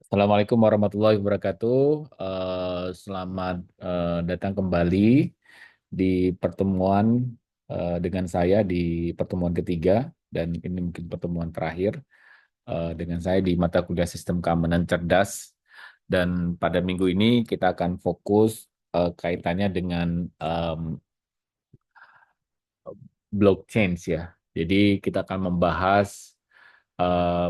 Assalamualaikum warahmatullahi wabarakatuh. Selamat datang kembali di pertemuan dengan saya di pertemuan ketiga dan ini mungkin pertemuan terakhir dengan saya di mata kuliah Sistem Keamanan Cerdas. Dan pada minggu ini kita akan fokus kaitannya dengan blockchain ya. Jadi kita akan membahas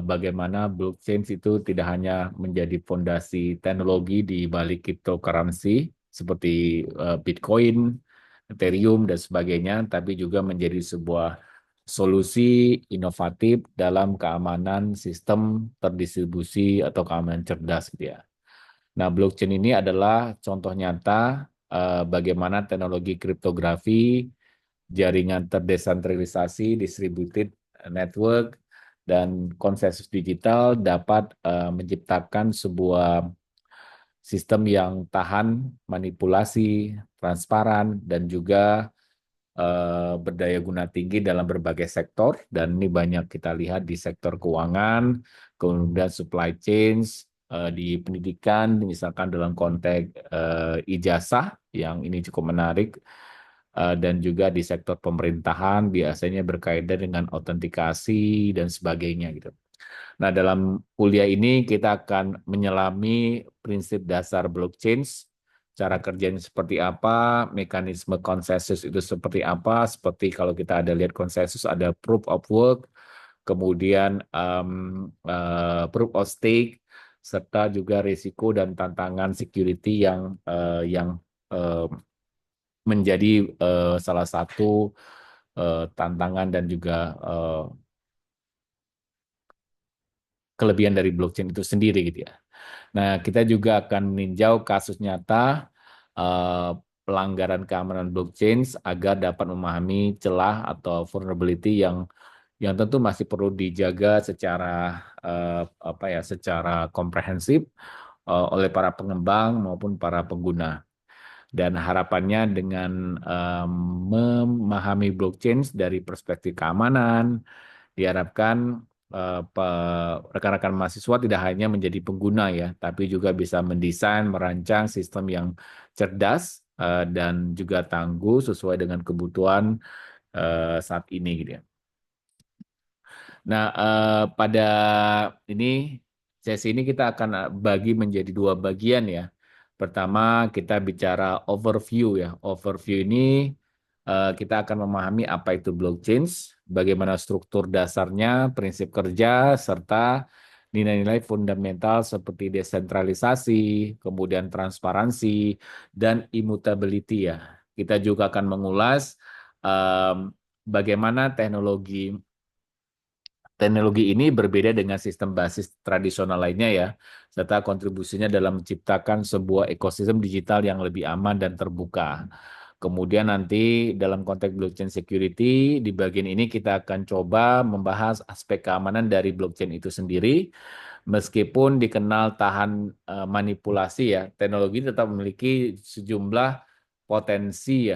bagaimana blockchain itu tidak hanya menjadi fondasi teknologi di balik cryptocurrency seperti Bitcoin, Ethereum, dan sebagainya, tapi juga menjadi sebuah solusi inovatif dalam keamanan sistem terdistribusi atau keamanan cerdas gitu ya. Nah, blockchain ini adalah contoh nyata bagaimana teknologi kriptografi, jaringan terdesentralisasi, distributed network, dan konsensus digital dapat menciptakan sebuah sistem yang tahan manipulasi, transparan, dan juga berdaya guna tinggi dalam berbagai sektor. Dan ini banyak kita lihat di sektor keuangan, kemudian supply chain, di pendidikan, misalkan dalam konteks ijazah, yang ini cukup menarik, dan juga di sektor pemerintahan biasanya berkaitan dengan autentikasi dan sebagainya gitu. Nah, dalam kuliah ini kita akan menyelami prinsip dasar blockchain, cara kerjanya seperti apa, mekanisme konsensus itu seperti apa, seperti kalau kita ada lihat konsensus ada proof of work, kemudian proof of stake, serta juga risiko dan tantangan security yang eh, menjadi salah satu tantangan dan juga kelebihan dari blockchain itu sendiri gitu ya. Nah, kita juga akan meninjau kasus nyata eh, pelanggaran keamanan blockchain agar dapat memahami celah atau vulnerability yang tentu masih perlu dijaga secara apa ya, secara komprehensif oleh para pengembang maupun para pengguna. Dan harapannya dengan memahami blockchain dari perspektif keamanan, diharapkan rekan-rekan mahasiswa tidak hanya menjadi pengguna ya, tapi juga bisa mendesain, merancang sistem yang cerdas dan juga tangguh sesuai dengan kebutuhan saat ini gitu ya. Nah, pada ini sesi ini kita akan bagi menjadi dua bagian ya. Pertama, kita bicara overview ya. Overview ini kita akan memahami apa itu blockchain, bagaimana struktur dasarnya, prinsip kerja, serta nilai-nilai fundamental seperti desentralisasi, kemudian transparansi, dan immutability ya. Kita juga akan mengulas bagaimana teknologi ini berbeda dengan sistem basis tradisional lainnya ya, serta kontribusinya dalam menciptakan sebuah ekosistem digital yang lebih aman dan terbuka. Kemudian nanti dalam konteks blockchain security, di bagian ini kita akan coba membahas aspek keamanan dari blockchain itu sendiri. Meskipun dikenal tahan manipulasi ya, teknologi tetap memiliki sejumlah potensi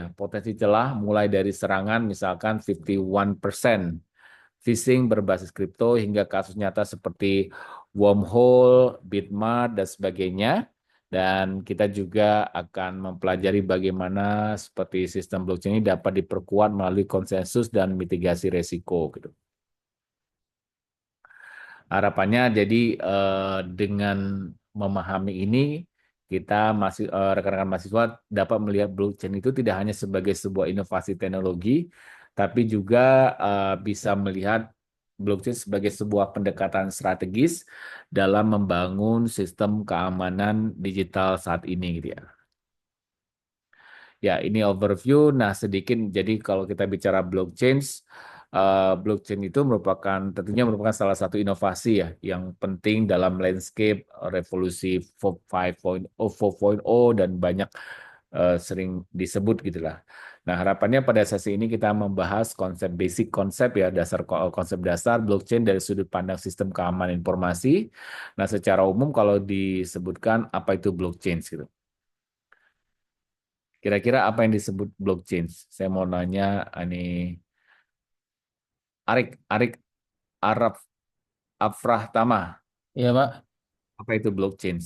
celah mulai dari serangan misalkan 51% phishing berbasis kripto hingga kasus nyata seperti wormhole, Bitmart, dan sebagainya. Dan kita juga akan mempelajari bagaimana seperti sistem blockchain ini dapat diperkuat melalui konsensus dan mitigasi resiko gitu. Harapannya jadi dengan memahami ini kita masih rekan-rekan mahasiswa dapat melihat blockchain itu tidak hanya sebagai sebuah inovasi teknologi, tapi juga bisa melihat blockchain sebagai sebuah pendekatan strategis dalam membangun sistem keamanan digital saat ini gitu ya. Ya, ini overview. Nah, sedikit jadi kalau kita bicara blockchain, blockchain itu tentunya merupakan salah satu inovasi ya yang penting dalam landscape revolusi 5.0, 4.0 dan banyak sering disebut gitulah. Nah, harapannya pada sesi ini kita membahas konsep ya, konsep dasar blockchain dari sudut pandang sistem keamanan informasi. Nah, secara umum kalau disebutkan apa itu blockchain gitu. Kira-kira apa yang disebut blockchain? Saya mau nanya, ini Arik Araf Afrah Tama. Iya, Pak. Apa itu blockchain?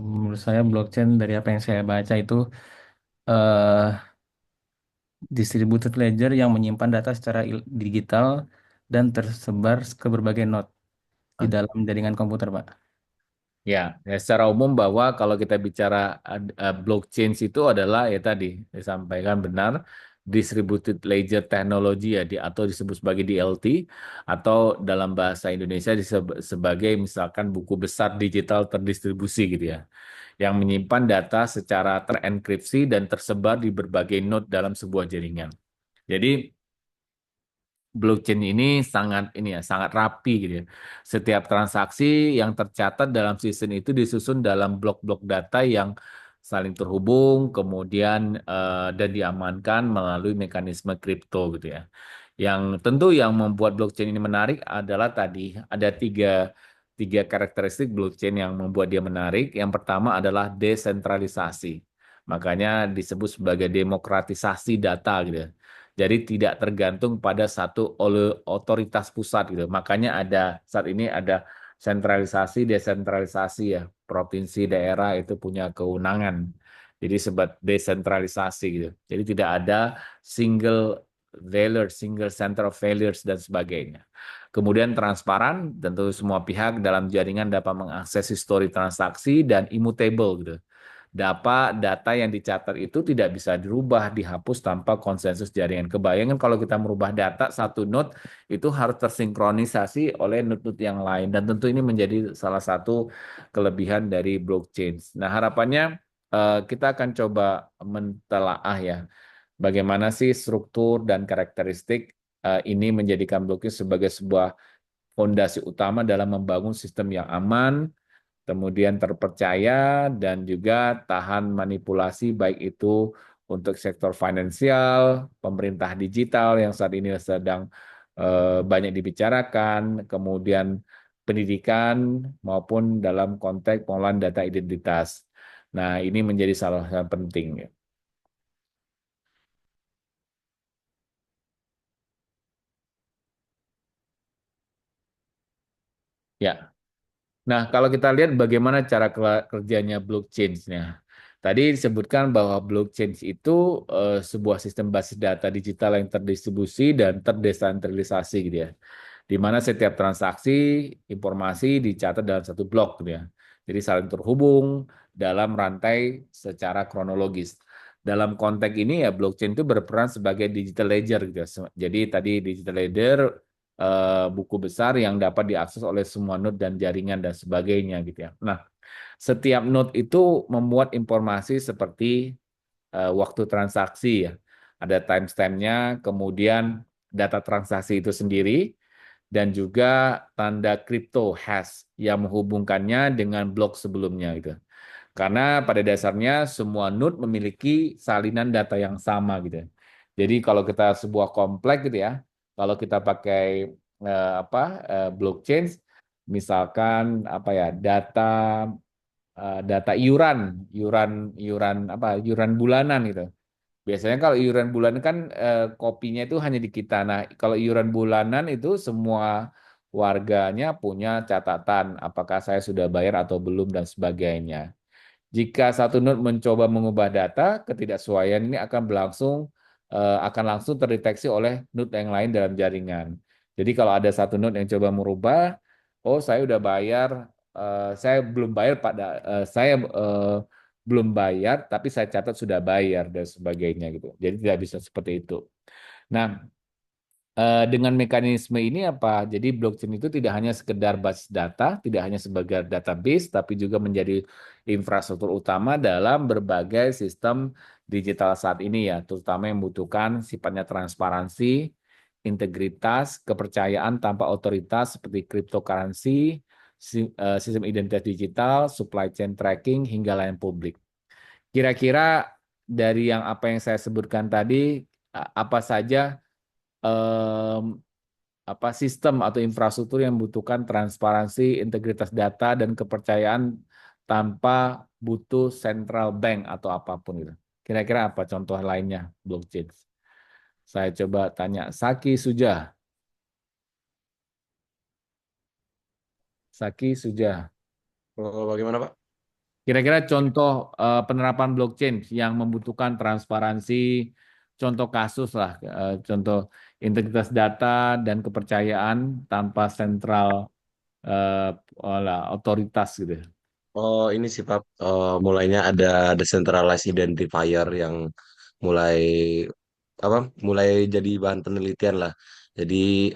Menurut saya blockchain dari apa yang saya baca itu eh, distributed ledger yang menyimpan data secara digital dan tersebar ke berbagai node di dalam jaringan komputer, Pak. Ya, ya secara umum bahwa kalau kita bicara blockchain itu adalah ya tadi disampaikan benar distributed ledger technology ya atau disebut sebagai DLT atau dalam bahasa Indonesia sebagai misalkan buku besar digital terdistribusi gitu ya yang menyimpan data secara terenkripsi dan tersebar di berbagai node dalam sebuah jaringan. Jadi blockchain ini sangat ini ya, sangat rapi gitu ya. Setiap transaksi yang tercatat dalam sistem itu disusun dalam blok-blok data yang saling terhubung, kemudian dan diamankan melalui mekanisme kripto gitu ya. Yang tentu yang membuat blockchain ini menarik adalah tadi ada tiga karakteristik blockchain yang membuat dia menarik. Yang pertama adalah desentralisasi. Makanya disebut sebagai demokratisasi data gitu ya. Jadi tidak tergantung pada satu oleh otoritas pusat gitu. Makanya ada saat ini ada sentralisasi, desentralisasi ya. Provinsi daerah itu punya kewenangan. Jadi sebab desentralisasi gitu. Jadi tidak ada single failure, single center of failures dan sebagainya. Kemudian transparan, tentu semua pihak dalam jaringan dapat mengakses histori transaksi dan immutable gitu. Data yang dicatat itu tidak bisa dirubah, dihapus tanpa konsensus jaringan. Kebayangkan kalau kita merubah data satu node itu harus tersinkronisasi oleh node-node yang lain dan tentu ini menjadi salah satu kelebihan dari blockchain. Nah, harapannya kita akan coba mentelaah ya bagaimana sih struktur dan karakteristik ini menjadikan blockchain sebagai sebuah fondasi utama dalam membangun sistem yang aman, kemudian terpercaya dan juga tahan manipulasi baik itu untuk sektor finansial, pemerintah digital yang saat ini sedang banyak dibicarakan, kemudian pendidikan maupun dalam konteks pengolahan data identitas. Nah, ini menjadi salah satu penting. Ya. Nah, kalau kita lihat bagaimana cara kerjanya blockchain-nya. Tadi disebutkan bahwa blockchain itu sebuah sistem basis data digital yang terdistribusi dan terdesentralisasi gitu ya. Di mana setiap transaksi informasi dicatat dalam satu blok gitu ya. Jadi saling terhubung dalam rantai secara kronologis. Dalam konteks ini ya blockchain itu berperan sebagai digital ledger gitu ya. Jadi tadi digital ledger buku besar yang dapat diakses oleh semua node dan jaringan dan sebagainya gitu ya. Nah, setiap node itu memuat informasi seperti waktu transaksi ya. Ada timestamp-nya, kemudian data transaksi itu sendiri, dan juga tanda crypto hash yang menghubungkannya dengan blok sebelumnya gitu. Karena pada dasarnya semua node memiliki salinan data yang sama gitu. Jadi kalau kita sebuah kompleks gitu ya, kalau kita pakai apa blockchain, misalkan apa ya data iuran, iuran iuran apa iuran bulanan gitu. Biasanya kalau iuran bulanan kan kopinya itu hanya di kita. Nah, kalau iuran bulanan itu semua warganya punya catatan apakah saya sudah bayar atau belum dan sebagainya. Jika satu node mencoba mengubah data, ketidaksesuaian ini akan langsung terdeteksi oleh node yang lain dalam jaringan. Jadi kalau ada satu node yang coba merubah, oh saya udah bayar, saya belum bayar saya belum bayar, tapi saya catat sudah bayar dan sebagainya gitu. Jadi tidak bisa seperti itu. Nah, dengan mekanisme ini apa? Jadi blockchain itu tidak hanya sekedar basis data, tidak hanya sebagai database, tapi juga menjadi infrastruktur utama dalam berbagai sistem digital saat ini ya, terutama yang membutuhkan sifatnya transparansi, integritas, kepercayaan tanpa otoritas seperti cryptocurrency, sistem identitas digital, supply chain tracking, hingga layanan publik. Kira-kira dari yang apa yang saya sebutkan tadi, apa saja em, apa sistem atau infrastruktur yang membutuhkan transparansi, integritas data dan kepercayaan tanpa butuh central bank atau apapun itu. Kira-kira apa contoh lainnya blockchain? Saya coba tanya Saki Suja. Saki Suja. Oh, bagaimana Pak? Kira-kira contoh penerapan blockchain yang membutuhkan transparansi, contoh kasus lah, contoh integritas data dan kepercayaan tanpa sentral otoritas gitu. Oh, ini sih Pak, mulainya ada decentralized identifier yang mulai apa? Mulai jadi bahan penelitian lah. Jadi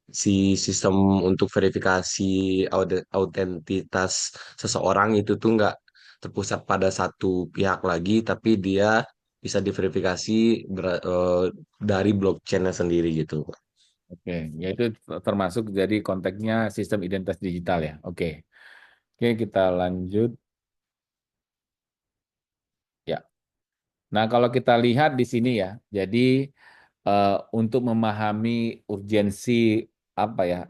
si sistem untuk verifikasi autentitas seseorang itu tuh nggak terpusat pada satu pihak lagi, tapi dia bisa diverifikasi dari blockchain-nya sendiri gitu. Oke, yaitu termasuk jadi konteksnya sistem identitas digital ya. Oke, oke kita lanjut. Ya. Nah, kalau kita lihat di sini ya, jadi untuk memahami urgensi apa ya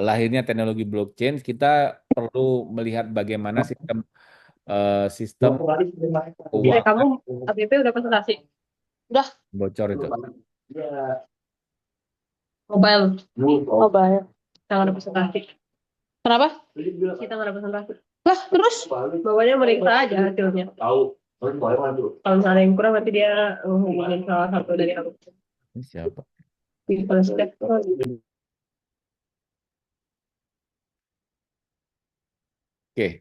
lahirnya teknologi blockchain, kita perlu melihat bagaimana sistem Kamu keuangan APP udah presentasi? Udah, bocor itu. mobile. Mobile. Kita nggak ada presentasi. Kenapa? Kita nggak ada presentasi. Lah, terus? Bawahnya meriksa aja hasilnya. Kalau misalnya yang kurang, nanti dia ngomongin salah satu dari aku. Ini siapa? Kalau sudah. Oke,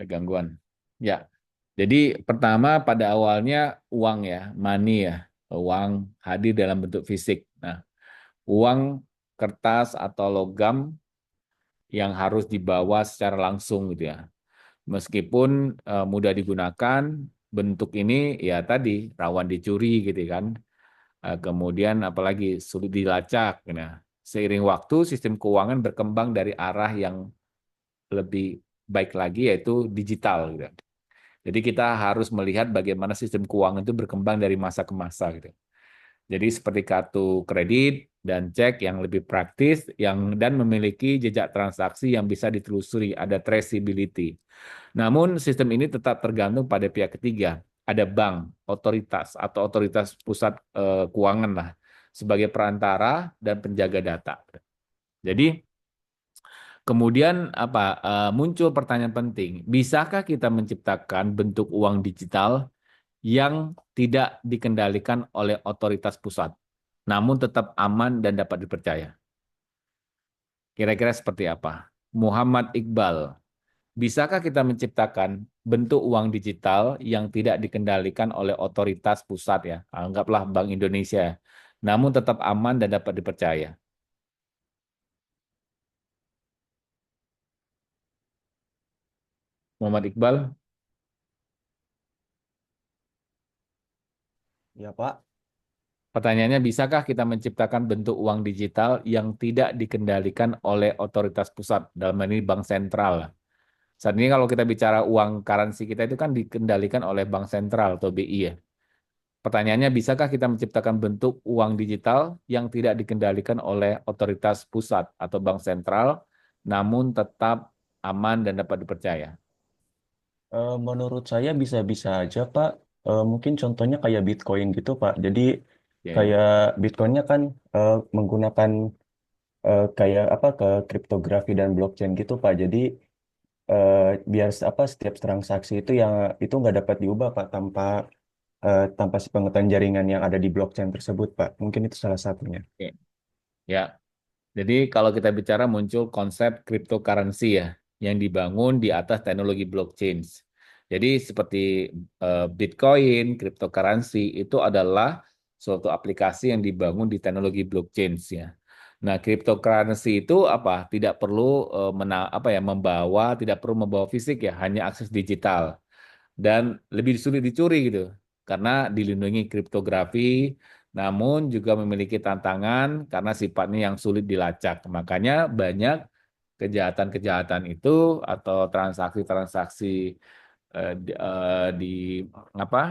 ada gangguan. Ya, jadi pertama pada awalnya uang ya, money ya, uang hadir dalam bentuk fisik. Nah, uang kertas atau logam yang harus dibawa secara langsung gitu ya. Meskipun mudah digunakan, bentuk ini ya tadi rawan dicuri gitu kan. Kemudian apalagi sulit dilacak. Nah, seiring waktu sistem keuangan berkembang dari arah yang lebih baik lagi yaitu digital gitu. Jadi kita harus melihat bagaimana sistem keuangan itu berkembang dari masa ke masa gitu. Jadi seperti kartu kredit dan cek yang lebih praktis dan memiliki jejak transaksi yang bisa ditelusuri, ada traceability. Namun sistem ini tetap tergantung pada pihak ketiga. Ada bank, otoritas atau otoritas pusat keuangan lah sebagai perantara dan penjaga data. Jadi kemudian muncul pertanyaan penting, bisakah kita menciptakan bentuk uang digital yang tidak dikendalikan oleh otoritas pusat, namun tetap aman dan dapat dipercaya? Kira-kira seperti apa? Muhammad Iqbal, bisakah kita menciptakan bentuk uang digital yang tidak dikendalikan oleh otoritas pusat ya, anggaplah Bank Indonesia, namun tetap aman dan dapat dipercaya? Muhammad Iqbal, Ya Pak. pertanyaannya, bisakah kita menciptakan bentuk uang digital yang tidak dikendalikan oleh otoritas pusat, dalam hal ini bank sentral? Saat ini kalau kita bicara uang currency kita itu kan dikendalikan oleh bank sentral atau BI ya. Pertanyaannya, bisakah kita menciptakan bentuk uang digital yang tidak dikendalikan oleh otoritas pusat atau bank sentral, namun tetap aman dan dapat dipercaya? Menurut saya bisa-bisa aja, Pak. Mungkin contohnya kayak Bitcoin gitu, Pak. Jadi Ya. kayak Bitcoinnya kan menggunakan kayak apa ke kriptografi dan blockchain gitu, Pak. Jadi eh, biar apa setiap transaksi itu yang itu nggak dapat diubah, Pak, tanpa sepengetahuan jaringan yang ada di blockchain tersebut, Pak. Mungkin itu salah satunya. Oke. Ya, jadi kalau kita bicara muncul konsep cryptocurrency ya, yang dibangun di atas teknologi blockchain. Jadi seperti Bitcoin, cryptocurrency itu adalah suatu aplikasi yang dibangun di teknologi blockchain ya. Nah, cryptocurrency itu apa? Tidak perlu tidak perlu membawa fisik ya, hanya akses digital dan lebih sulit dicuri gitu karena dilindungi kriptografi, namun juga memiliki tantangan karena sifatnya yang sulit dilacak. Makanya banyak kejahatan-kejahatan itu atau transaksi-transaksi di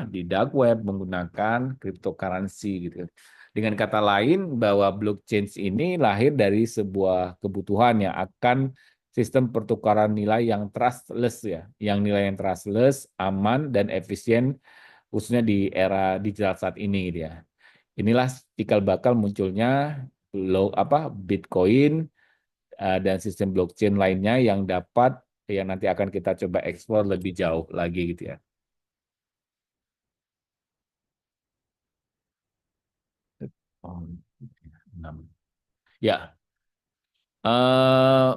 di dark web menggunakan cryptocurrency gitu. Dengan kata lain bahwa blockchain ini lahir dari sebuah kebutuhan yang akan sistem pertukaran nilai yang trustless ya, yang nilai yang trustless, aman dan efisien khususnya di era digital saat ini gitu ya. Inilah cikal bakal munculnya Bitcoin dan sistem blockchain lainnya yang nanti akan kita coba explore lebih jauh lagi gitu ya. Oh, 6. Ya, eh,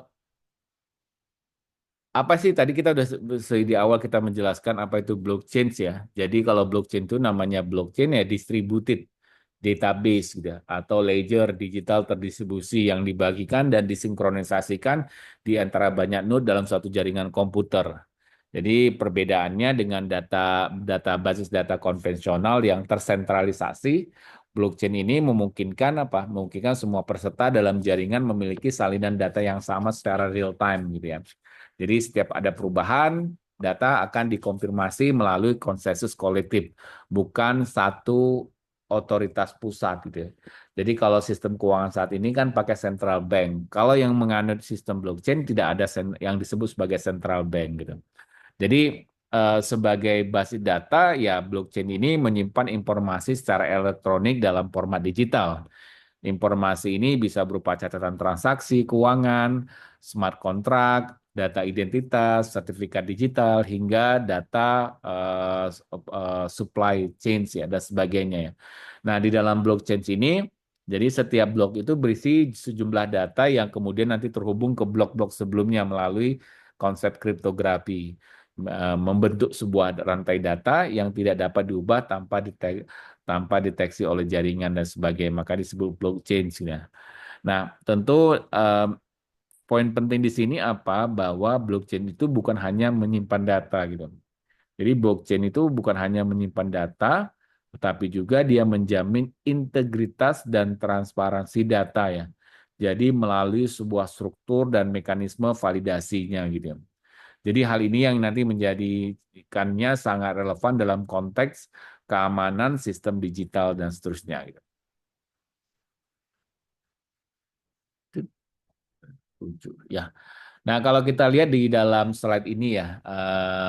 apa sih tadi kita udah di awal kita menjelaskan apa itu blockchain ya. Jadi kalau blockchain itu namanya blockchain ya distributed database gitu ya, atau ledger digital terdistribusi yang dibagikan dan disinkronisasikan di antara banyak node dalam suatu jaringan komputer. Jadi perbedaannya dengan data basis data konvensional yang tersentralisasi, blockchain ini memungkinkan apa? Memungkinkan semua peserta dalam jaringan memiliki salinan data yang sama secara real time gitu ya. Jadi setiap ada perubahan, data akan dikonfirmasi melalui konsensus kolektif, bukan satu otoritas pusat gitu ya. Jadi kalau sistem keuangan saat ini kan pakai central bank. Kalau yang menganut sistem blockchain tidak ada yang disebut sebagai central bank gitu. Jadi sebagai basis data ya blockchain ini menyimpan informasi secara elektronik dalam format digital. Informasi ini bisa berupa catatan transaksi, keuangan, smart contract, data identitas, sertifikat digital, hingga data supply chain ya, dan sebagainya ya. Nah, di dalam blockchain ini, jadi setiap blok itu berisi sejumlah data yang kemudian nanti terhubung ke blok-blok sebelumnya melalui konsep kriptografi, membentuk sebuah rantai data yang tidak dapat diubah tanpa deteksi oleh jaringan dan sebagainya. Maka disebut blockchain. Ya. Nah, tentu poin penting di sini apa? Bahwa blockchain itu bukan hanya menyimpan data gitu. Jadi blockchain itu bukan hanya menyimpan data, tetapi juga dia menjamin integritas dan transparansi data ya. Jadi melalui sebuah struktur dan mekanisme validasinya gitu ya. Jadi hal ini yang nanti menjadikannya sangat relevan dalam konteks keamanan sistem digital dan seterusnya gitu. Ya. Nah, kalau kita lihat di dalam slide ini ya,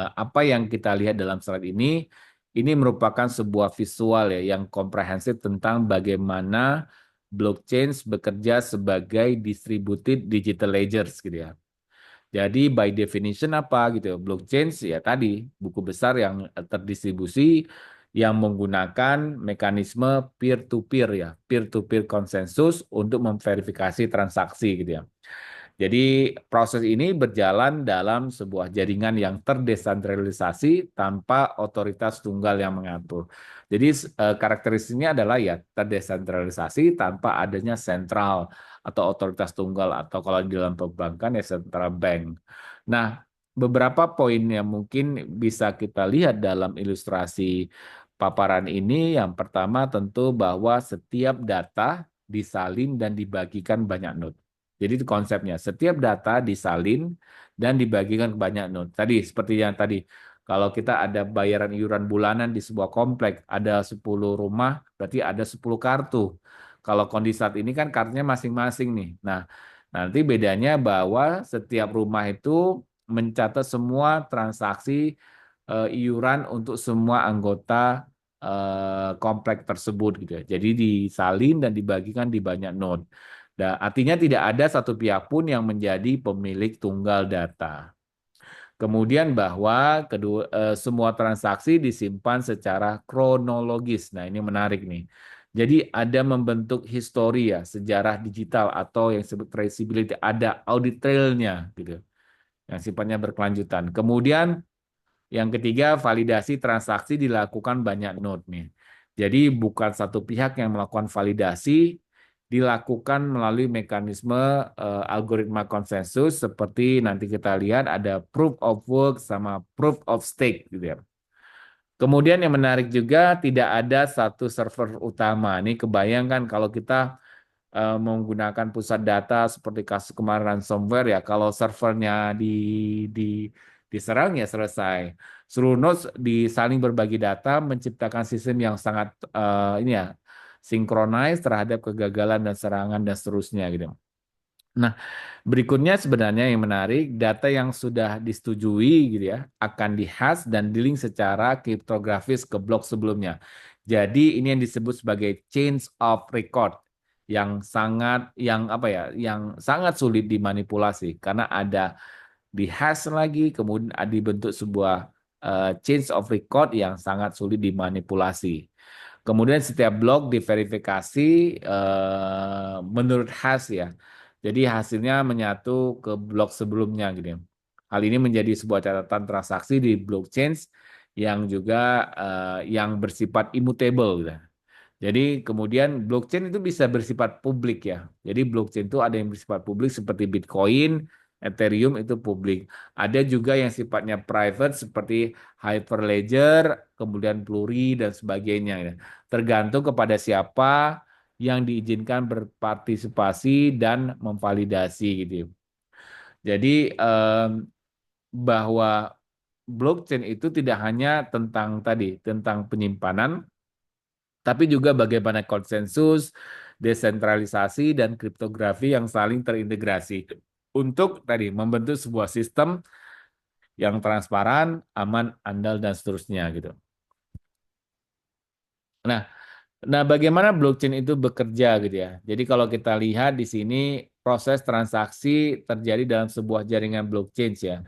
apa yang kita lihat dalam slide ini merupakan sebuah visual ya yang komprehensif tentang bagaimana blockchain bekerja sebagai distributed digital ledgers gitu ya. Jadi by definition apa gitu, blockchain ya tadi buku besar yang terdistribusi yang menggunakan mekanisme peer-to-peer ya, peer-to-peer konsensus untuk memverifikasi transaksi gitu ya. Jadi proses ini berjalan dalam sebuah jaringan yang terdesentralisasi tanpa otoritas tunggal yang mengatur. Jadi karakteristiknya adalah ya terdesentralisasi tanpa adanya sentral atau otoritas tunggal atau kalau di dalam perbankan ya central bank. Nah, beberapa poin yang mungkin bisa kita lihat dalam ilustrasi paparan ini, yang pertama tentu bahwa setiap data disalin dan dibagikan banyak node. Jadi itu konsepnya, setiap data disalin dan dibagikan ke banyak node. Tadi seperti yang tadi, kalau kita ada bayaran iuran bulanan di sebuah komplek, ada 10 rumah, berarti ada 10 kartu. Kalau kondisi saat ini kan kartunya masing-masing nih. Nah, nanti bedanya bahwa setiap rumah itu mencatat semua transaksi iuran untuk semua anggota komplek tersebut gitu ya. Jadi disalin dan dibagikan di banyak node. Dan artinya tidak ada satu pihak pun yang menjadi pemilik tunggal data. Kemudian bahwa semua transaksi disimpan secara kronologis. Nah, ini menarik nih. Jadi ada membentuk histori ya, sejarah digital atau yang disebut traceability, ada audit trail-nya gitu. Yang sifatnya berkelanjutan. Kemudian yang ketiga, validasi transaksi dilakukan banyak node nih. Jadi bukan satu pihak yang melakukan validasi, dilakukan melalui mekanisme algoritma konsensus seperti nanti kita lihat ada proof of work sama proof of stake gitu ya. Kemudian yang menarik juga tidak ada satu server utama. Ini kebayangkan kalau kita menggunakan pusat data seperti kasus kemarin ransomware ya, kalau servernya diserang ya selesai. Seluruh nodes saling berbagi data menciptakan sistem yang sangat ini ya sinkronis terhadap kegagalan dan serangan dan seterusnya gitu. Nah, berikutnya sebenarnya yang menarik, data yang sudah disetujui gitu ya akan dihash dan di-link secara kriptografis ke blok sebelumnya. Jadi ini yang disebut sebagai change of record. yang sangat sulit dimanipulasi karena ada di hash lagi, kemudian dibentuk sebuah change of record yang sangat sulit dimanipulasi. Kemudian setiap blok diverifikasi menurut hash ya. Jadi hasilnya menyatu ke blok sebelumnya gitu ya. Hal ini menjadi sebuah catatan transaksi di blockchain yang juga yang bersifat immutable gitu. Jadi kemudian blockchain itu bisa bersifat publik ya. Jadi blockchain itu ada yang bersifat publik seperti Bitcoin, Ethereum itu publik. Ada juga yang sifatnya private seperti Hyperledger, kemudian Pluri dan sebagainya ya. Tergantung kepada siapa yang diizinkan berpartisipasi dan memvalidasi gitu. Jadi bahwa blockchain itu tidak hanya tentang penyimpanan, tapi juga bagaimana konsensus, desentralisasi, dan kriptografi yang saling terintegrasi untuk membentuk sebuah sistem yang transparan, aman, andal, dan seterusnya gitu. Nah, bagaimana blockchain itu bekerja gitu ya? Jadi kalau kita lihat di sini proses transaksi terjadi dalam sebuah jaringan blockchain ya,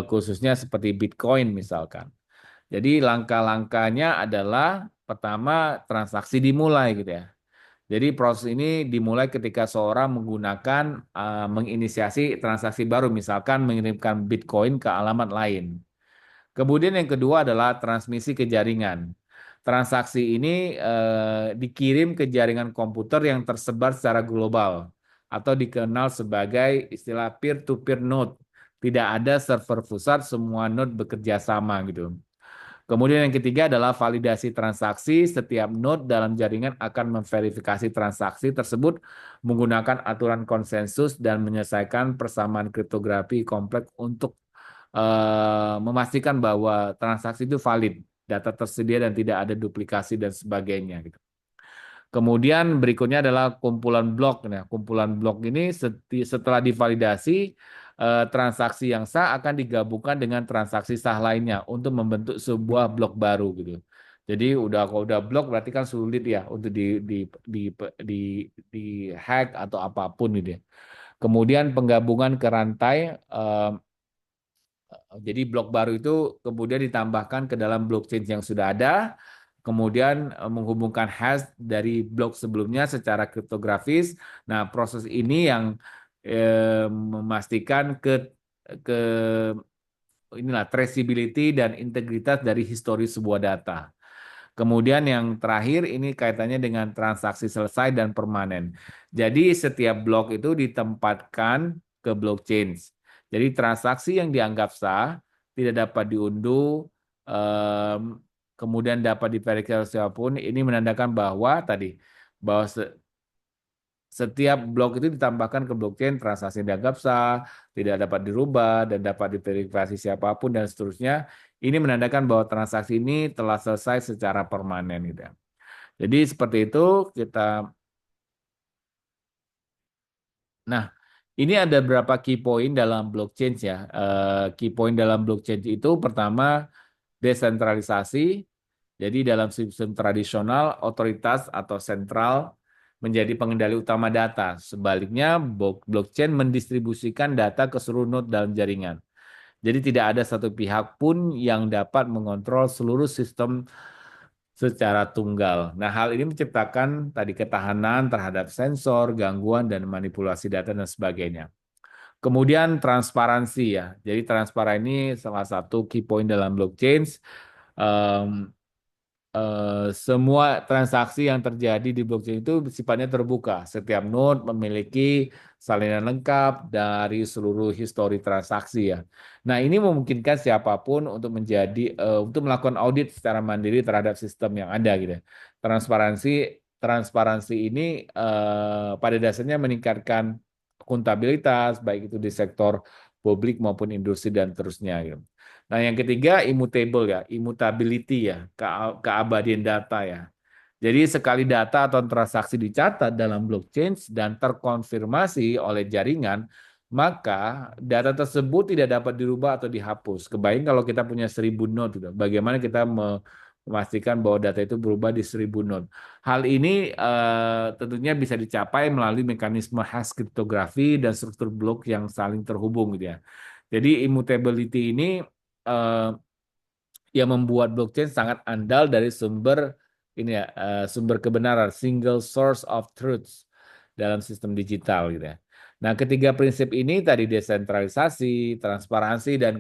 khususnya seperti Bitcoin misalkan. Jadi langkah-langkahnya adalah pertama transaksi dimulai gitu ya. Jadi proses ini dimulai ketika seorang menggunakan menginisiasi transaksi baru, misalkan mengirimkan Bitcoin ke alamat lain. Kemudian yang kedua adalah transmisi ke jaringan. Transaksi ini dikirim ke jaringan komputer yang tersebar secara global atau dikenal sebagai istilah peer-to-peer node. Tidak ada server pusat, semua node bekerja sama gitu. Kemudian yang ketiga adalah validasi transaksi. Setiap node dalam jaringan akan memverifikasi transaksi tersebut menggunakan aturan konsensus dan menyelesaikan persamaan kriptografi kompleks untuk memastikan bahwa transaksi itu valid, data tersedia dan tidak ada duplikasi dan sebagainya gitu. Kemudian berikutnya adalah kumpulan blok. Nah, kumpulan blok ini setelah divalidasi transaksi yang sah akan digabungkan dengan transaksi sah lainnya untuk membentuk sebuah blok baru gitu. Jadi kalau udah blok berarti kan sulit ya untuk di, di hack atau apapun gitu ya. Kemudian penggabungan ke rantai jadi blok baru itu kemudian ditambahkan ke dalam blockchain yang sudah ada, kemudian menghubungkan hash dari blok sebelumnya secara kriptografis. Nah, proses ini yang memastikan ke inilah traceability dan integritas dari histori sebuah data. Kemudian yang terakhir ini kaitannya dengan transaksi selesai dan permanen. Jadi setiap blok itu ditempatkan ke blockchain. Jadi transaksi yang dianggap sah tidak dapat diunduh, kemudian dapat diverifikasi siapapun. Ini menandakan bahwa bahwa setiap blok itu ditambahkan ke blockchain, transaksi dianggap sah, tidak dapat dirubah, dan dapat diverifikasi siapapun, dan seterusnya. Ini menandakan bahwa transaksi ini telah selesai secara permanen. Gitu. Jadi seperti itu kita. Nah, ini ada beberapa key point dalam blockchain ya. Key point dalam blockchain itu pertama, desentralisasi. Jadi dalam sistem tradisional, otoritas atau sentral menjadi pengendali utama data. Sebaliknya, blockchain mendistribusikan data ke seluruh node dalam jaringan. Jadi tidak ada satu pihak pun yang dapat mengontrol seluruh sistem secara tunggal. Nah, hal ini menciptakan ketahanan terhadap sensor, gangguan, dan manipulasi data dan sebagainya. Kemudian transparansi ya. Jadi transparan ini salah satu key point dalam blockchain. Semua transaksi yang terjadi di blockchain itu sifatnya terbuka. Setiap node memiliki salinan lengkap dari seluruh histori transaksi ya. Nah, ini memungkinkan siapapun untuk untuk melakukan audit secara mandiri terhadap sistem yang ada gitu. Transparansi ini pada dasarnya meningkatkan akuntabilitas baik itu di sektor publik maupun industri dan terusnya gitu. Nah, yang ketiga immutable ya, immutability ya, keabadian data ya. Jadi sekali data atau transaksi dicatat dalam blockchain dan terkonfirmasi oleh jaringan, maka data tersebut tidak dapat dirubah atau dihapus. Kebayang kalau kita punya 1000 node, bagaimana kita memastikan bahwa data itu berubah di 1000 node. Hal ini tentunya bisa dicapai melalui mekanisme hash kriptografi dan struktur blok yang saling terhubung gitu ya. Jadi immutability ini eh, yang membuat blockchain sangat andal dari sumber ini ya, sumber kebenaran, single source of truth dalam sistem digital gitu ya. Nah, ketiga prinsip ini tadi desentralisasi, transparansi dan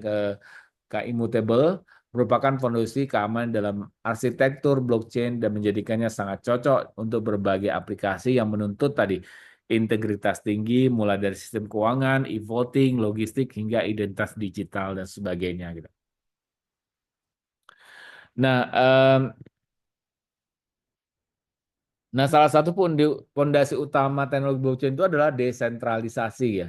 immutable merupakan fondasi keamanan dalam arsitektur blockchain dan menjadikannya sangat cocok untuk berbagai aplikasi yang menuntut tadi integritas tinggi mulai dari sistem keuangan, e-voting, logistik hingga identitas digital dan sebagainya gitu. Nah, salah satu fondasi utama teknologi blockchain itu adalah desentralisasi ya.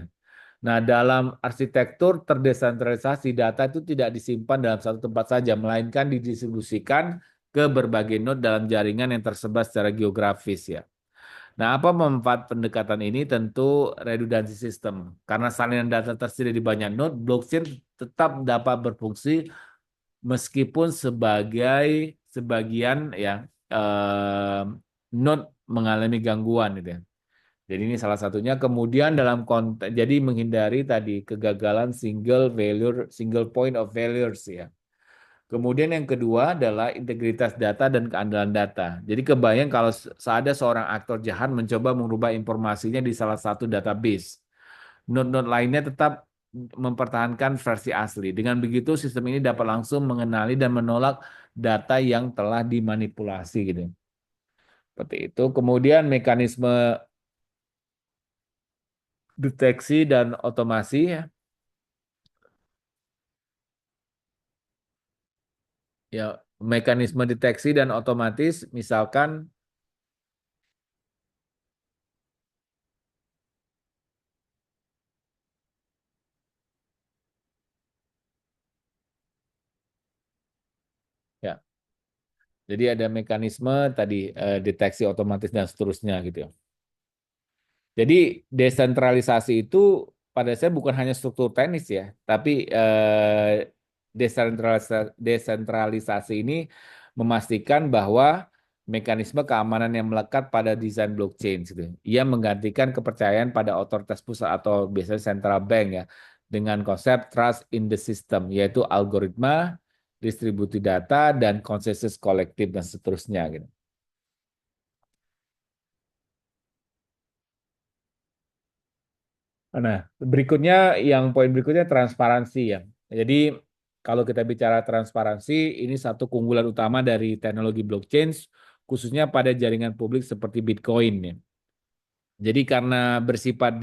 Nah, dalam arsitektur terdesentralisasi, data itu tidak disimpan dalam satu tempat saja, melainkan didistribusikan ke berbagai node dalam jaringan yang tersebar secara geografis ya. Nah, apa manfaat pendekatan ini? Tentu redundansi sistem. Karena salinan data tersedia di banyak node, blockchain tetap dapat berfungsi meskipun sebagian ya node mengalami gangguan gitu ya. Jadi ini salah satunya. Kemudian dalam konteks jadi menghindari tadi kegagalan single point of failures ya. Kemudian yang kedua adalah integritas data dan keandalan data. Jadi kebayang kalau ada seorang aktor jahat mencoba mengubah informasinya di salah satu database. Node-node lainnya tetap mempertahankan versi asli. Dengan begitu sistem ini dapat langsung mengenali dan menolak data yang telah dimanipulasi gitu. Seperti itu. Kemudian mekanisme deteksi dan otomasi ya. Ya, mekanisme deteksi dan otomatis misalkan ya. Jadi ada mekanisme tadi deteksi otomatis dan seterusnya gitu ya. Jadi desentralisasi itu pada saya bukan hanya struktur teknis ya, tapi desentralisasi ini memastikan bahwa mekanisme keamanan yang melekat pada desain blockchain gitu. Ia menggantikan kepercayaan pada otoritas pusat atau biasanya central bank ya dengan konsep trust in the system yaitu algoritma, distribusi data dan konsensus kolektif dan seterusnya gitu. Nah, poin berikutnya transparansi ya. Jadi kalau kita bicara transparansi, ini satu keunggulan utama dari teknologi blockchain, khususnya pada jaringan publik seperti Bitcoin ya. Jadi karena bersifat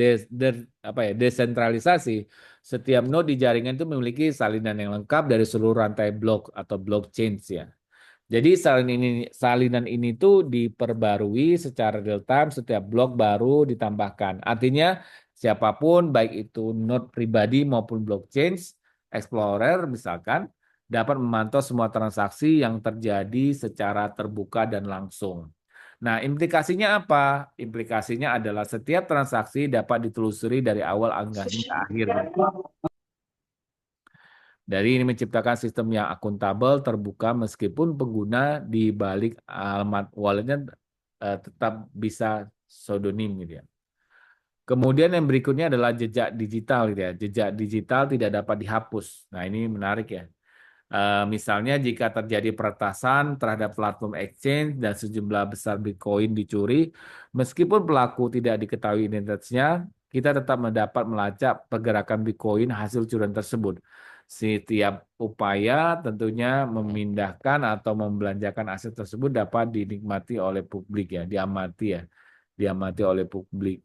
desentralisasi, setiap node di jaringan itu memiliki salinan yang lengkap dari seluruh rantai blok atau blockchain ya. Jadi salinan ini tuh diperbarui secara real time setiap blok baru ditambahkan. Artinya siapapun baik itu node pribadi maupun blockchain explorer misalkan dapat memantau semua transaksi yang terjadi secara terbuka dan langsung. Nah, implikasinya apa? Implikasinya adalah setiap transaksi dapat ditelusuri dari awal hingga akhir. Dari ini menciptakan sistem yang akuntabel, terbuka, meskipun pengguna di balik alamat walletnya tetap bisa pseudonym gitu ya. Kemudian yang berikutnya adalah jejak digital gitu ya. Jejak digital tidak dapat dihapus. Nah ini menarik ya. Misalnya jika terjadi peretasan terhadap platform exchange dan sejumlah besar Bitcoin dicuri, meskipun pelaku tidak diketahui identitasnya, kita tetap mendapat melacak pergerakan Bitcoin hasil curian tersebut. Setiap upaya tentunya memindahkan atau membelanjakan aset tersebut dapat dinikmati oleh publik ya, diamati oleh publik.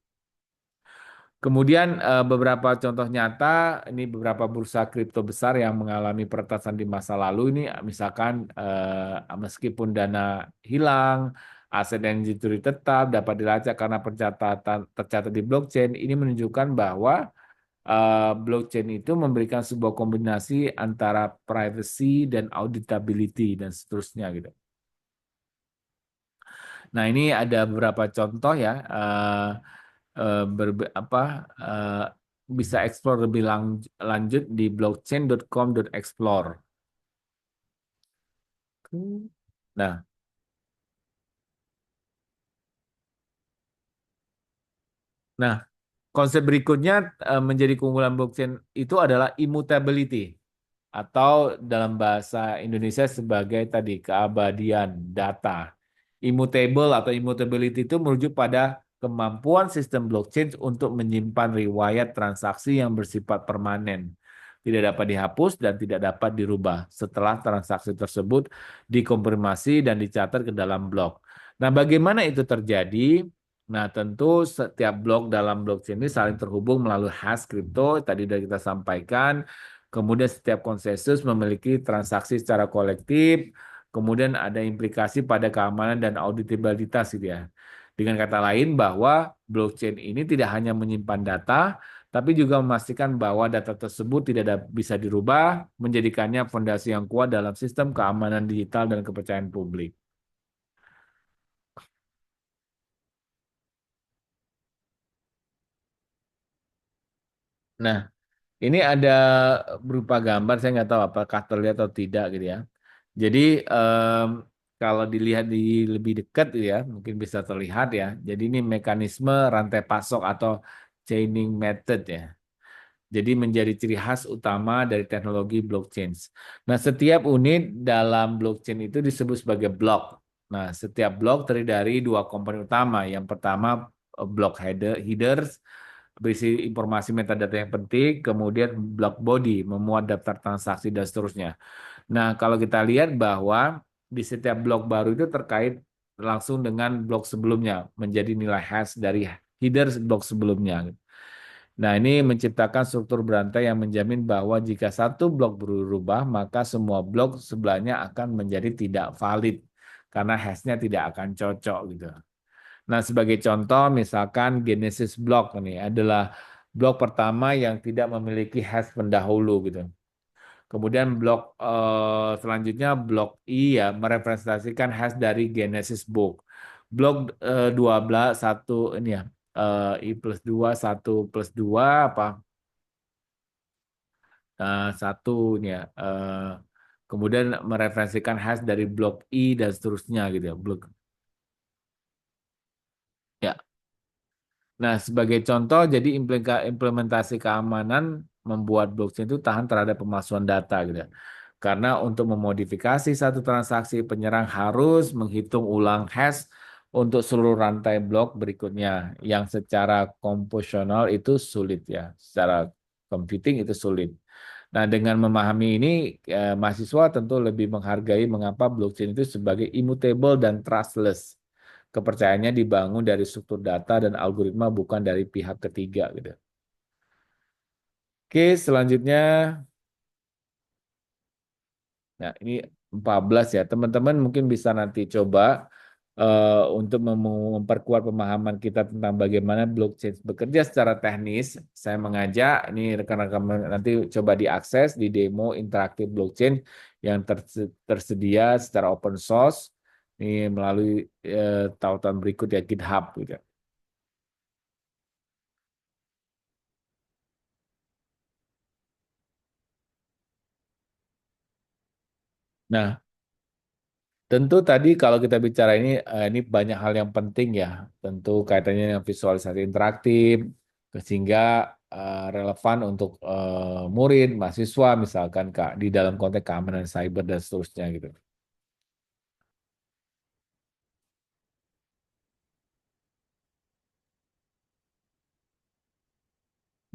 Kemudian beberapa contoh nyata, ini beberapa bursa kripto besar yang mengalami peretasan di masa lalu ini, misalkan meskipun dana hilang, aset yang dicuri tetap dapat dilacak karena tercatat di blockchain. Ini menunjukkan bahwa blockchain itu memberikan sebuah kombinasi antara privacy dan auditability dan seterusnya gitu. Nah ini ada beberapa contoh ya. Bisa explore lebih lanjut di blockchain.com.explore. Nah, nah, konsep berikutnya menjadi keunggulan blockchain itu adalah immutability atau dalam bahasa Indonesia sebagai tadi keabadian data. Immutable atau immutability itu merujuk pada kemampuan sistem blockchain untuk menyimpan riwayat transaksi yang bersifat permanen, tidak dapat dihapus dan tidak dapat dirubah setelah transaksi tersebut dikonfirmasi dan dicatat ke dalam blok. Nah, bagaimana itu terjadi? Nah, tentu setiap blok dalam blockchain ini saling terhubung melalui hash kripto, tadi sudah kita sampaikan. Kemudian setiap konsensus memiliki transaksi secara kolektif, kemudian ada implikasi pada keamanan dan auditabilitas gitu ya. Dengan kata lain bahwa blockchain ini tidak hanya menyimpan data, tapi juga memastikan bahwa data tersebut bisa dirubah, menjadikannya fondasi yang kuat dalam sistem keamanan digital dan kepercayaan publik. Nah, ini ada berupa gambar, saya nggak tahu apakah terlihat atau tidak gitu ya. Jadi em, kalau dilihat di lebih dekat gitu ya, mungkin bisa terlihat ya. Jadi ini mekanisme rantai pasok atau chaining method ya. Jadi menjadi ciri khas utama dari teknologi blockchain. Nah, setiap unit dalam blockchain itu disebut sebagai blok. Nah, setiap blok terdiri dari dua komponen utama. Yang pertama blok headers berisi informasi metadata yang penting, kemudian block body memuat daftar transaksi dan seterusnya. Nah, kalau kita lihat bahwa di setiap blok baru itu terkait langsung dengan blok sebelumnya menjadi nilai hash dari headers blok sebelumnya. Nah, ini menciptakan struktur berantai yang menjamin bahwa jika satu blok berubah, maka semua blok sebelahnya akan menjadi tidak valid karena hashnya tidak akan cocok gitu. Nah, sebagai contoh, misalkan Genesis block ini adalah blok pertama yang tidak memiliki hash pendahulu gitu. Kemudian blok selanjutnya blok I ya merepresentasikan hash dari Genesis book. Blok 12 1 ini ya I plus 2 1 plus 2 apa satu ini ya kemudian mereferensikan hash dari blok I dan seterusnya gitu ya. Blok ya. Nah, sebagai contoh, jadi implementasi keamanan membuat blockchain itu tahan terhadap pemalsuan data gitu ya. Karena untuk memodifikasi satu transaksi, penyerang harus menghitung ulang hash untuk seluruh rantai blok berikutnya yang secara komposisional itu sulit ya. Secara computing itu sulit. Nah, dengan memahami ini, mahasiswa tentu lebih menghargai mengapa blockchain itu sebagai immutable dan trustless. Kepercayaannya dibangun dari struktur data dan algoritma bukan dari pihak ketiga gitu. Oke, selanjutnya, nah ini 14 ya. Teman-teman mungkin bisa nanti coba untuk memperkuat pemahaman kita tentang bagaimana blockchain bekerja secara teknis. Saya mengajak ini rekan-rekan nanti coba diakses di demo interaktif blockchain yang tersedia secara open source ini melalui tautan berikut ya GitHub gitu. Nah, tentu tadi kalau kita bicara ini banyak hal yang penting ya. Tentu kaitannya dengan visualisasi interaktif, sehingga relevan untuk murid, mahasiswa, misalkan Kak, di dalam konteks keamanan cyber dan seterusnya gitu.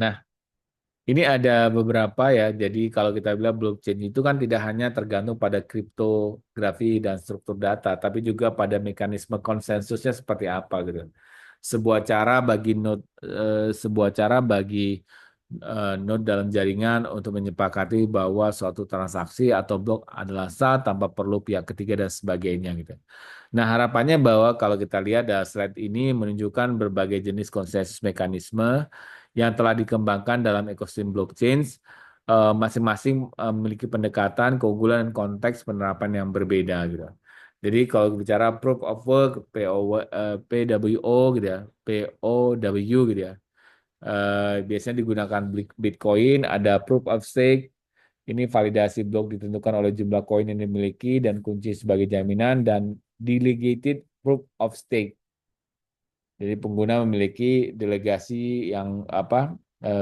Nah, ini ada beberapa ya. Jadi kalau kita bilang blockchain itu kan tidak hanya tergantung pada kriptografi dan struktur data, tapi juga pada mekanisme konsensusnya seperti apa gitu. Sebuah cara bagi node dalam jaringan untuk menyepakati bahwa suatu transaksi atau blok adalah sah tanpa perlu pihak ketiga dan sebagainya gitu. Nah, harapannya bahwa kalau kita lihat slide ini menunjukkan berbagai jenis konsensus mekanisme yang telah dikembangkan dalam ekosistem blockchain, masing-masing memiliki pendekatan, keunggulan, dan konteks penerapan yang berbeda gitu. Jadi kalau bicara proof of work, PWO gitu ya, POW gitu ya, biasanya digunakan Bitcoin, ada proof of stake, Ini validasi blok ditentukan oleh jumlah koin yang dimiliki dan kunci sebagai jaminan dan delegated proof of stake. Jadi pengguna memiliki delegasi yang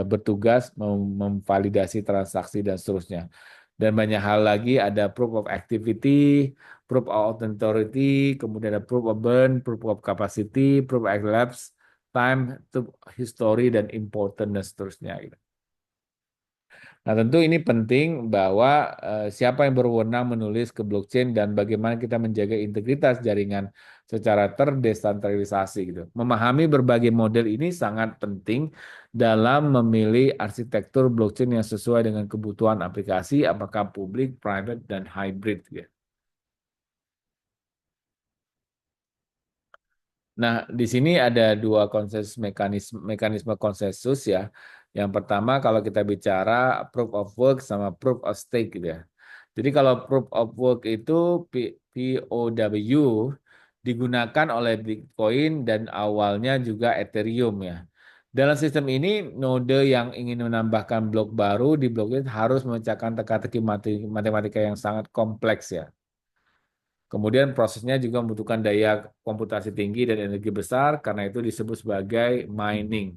bertugas memvalidasi transaksi dan seterusnya. Dan banyak hal lagi, ada proof of activity, proof of authority, kemudian ada proof of burn, proof of capacity, proof of elapsed time, to history dan important dan seterusnya gitu. Nah, tentu ini penting bahwa siapa yang berwenang menulis ke blockchain dan bagaimana kita menjaga integritas jaringan secara terdesentralisasi gitu. Memahami berbagai model ini sangat penting dalam memilih arsitektur blockchain yang sesuai dengan kebutuhan aplikasi, apakah publik, private, dan hybrid gitu. Nah, di sini ada dua mekanisme konsensus ya. Yang pertama kalau kita bicara proof of work sama proof of stake gitu ya. Jadi kalau proof of work itu POW digunakan oleh Bitcoin dan awalnya juga Ethereum ya. Dalam sistem ini, node yang ingin menambahkan blok baru di blockchain harus memecahkan teka-teki matematika yang sangat kompleks ya. Kemudian prosesnya juga membutuhkan daya komputasi tinggi dan energi besar, karena itu disebut sebagai mining.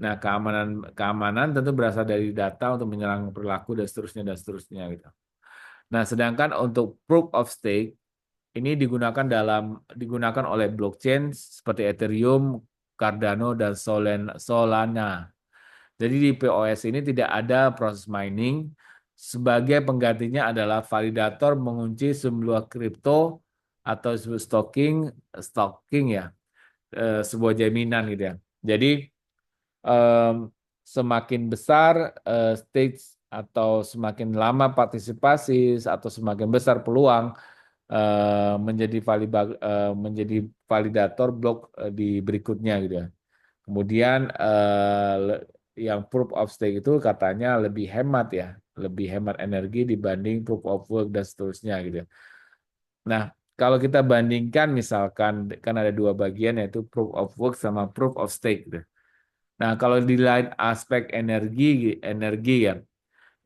Nah, keamanan keamanan tentu berasal dari data untuk menyerang perilaku dan seterusnya gitu. Nah, sedangkan untuk proof of stake ini digunakan oleh blockchain seperti Ethereum, Cardano dan Solana. Jadi di POS ini tidak ada proses mining. Sebagai penggantinya adalah validator mengunci sebuah kripto atau stalking ya, sebuah jaminan gitu ya. Jadi em, semakin besar stakes atau semakin lama partisipasi atau semakin besar peluang menjadi validator blok di berikutnya gitu ya. Kemudian yang proof of stake itu katanya lebih hemat ya, lebih hemat energi dibanding proof of work dan seterusnya gitu. Nah, kalau kita bandingkan misalkan kan ada dua bagian yaitu proof of work sama proof of stake gitu. Nah, kalau di lain aspek energi ya,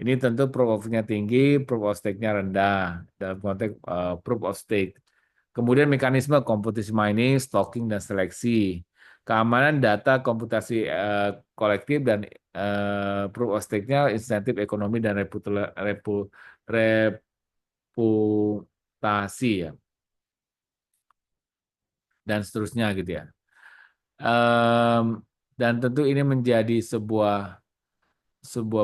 ini tentu proof of nya tinggi, proof of stake-nya rendah dalam konteks proof of stake. Kemudian mekanisme komputasi mining, stalking, dan seleksi. Keamanan data komputasi kolektif dan proof of stake-nya insentif ekonomi dan reputasi ya, dan seterusnya gitu ya. Em, dan tentu ini menjadi sebuah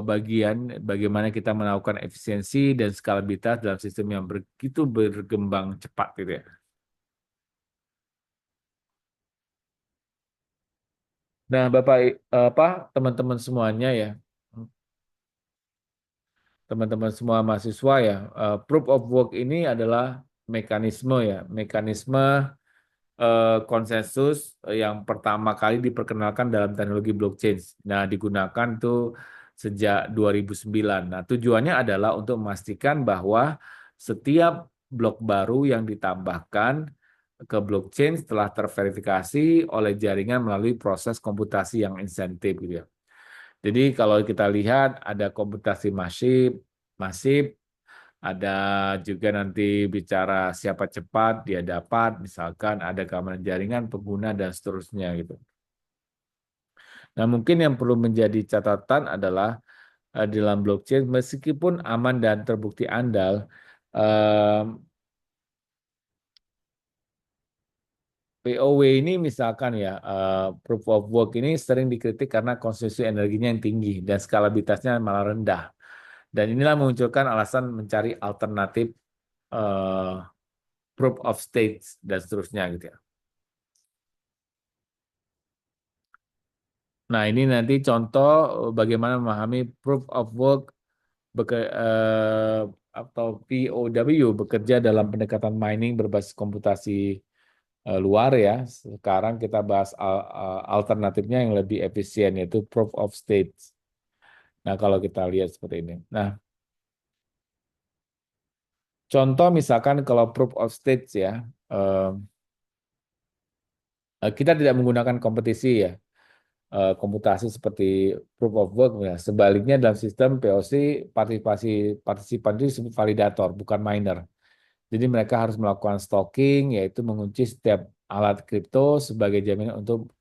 bagian bagaimana kita melakukan efisiensi dan skalabilitas dalam sistem yang begitu berkembang cepat gitu ya. Nah, Bapak teman-teman semuanya ya, teman-teman semua mahasiswa ya, proof of work ini adalah mekanisme ya, mekanisme konsensus yang pertama kali diperkenalkan dalam teknologi blockchain. Nah, digunakan tuh sejak 2009. Nah, tujuannya adalah untuk memastikan bahwa setiap blok baru yang ditambahkan ke blockchain setelah terverifikasi oleh jaringan melalui proses komputasi yang insentif gitu ya. Jadi kalau kita lihat ada komputasi masif, masif, ada juga nanti bicara siapa cepat dia dapat, misalkan ada keamanan jaringan pengguna dan seterusnya gitu. Nah, mungkin yang perlu menjadi catatan adalah dalam blockchain meskipun aman dan terbukti andal, eh, POW ini misalkan ya, proof of work ini sering dikritik karena konsumsi energinya yang tinggi dan skalabilitasnya malah rendah. Dan inilah memunculkan alasan mencari alternatif eh, proof of stakes dan seterusnya gitu ya. Nah, ini nanti contoh bagaimana memahami proof of work atau POW bekerja dalam pendekatan mining berbasis komputasi luar ya. Sekarang kita bahas alternatifnya yang lebih efisien yaitu proof of stake. Nah, kalau kita lihat seperti ini. Nah, contoh misalkan kalau proof of stake ya, kita tidak menggunakan kompetisi ya. komputasi seperti proof of work. Ya. Sebaliknya dalam sistem POC, partisipan itu disebut validator, bukan miner. Jadi mereka harus melakukan stalking, yaitu mengunci setiap alat kripto sebagai jaminan untuk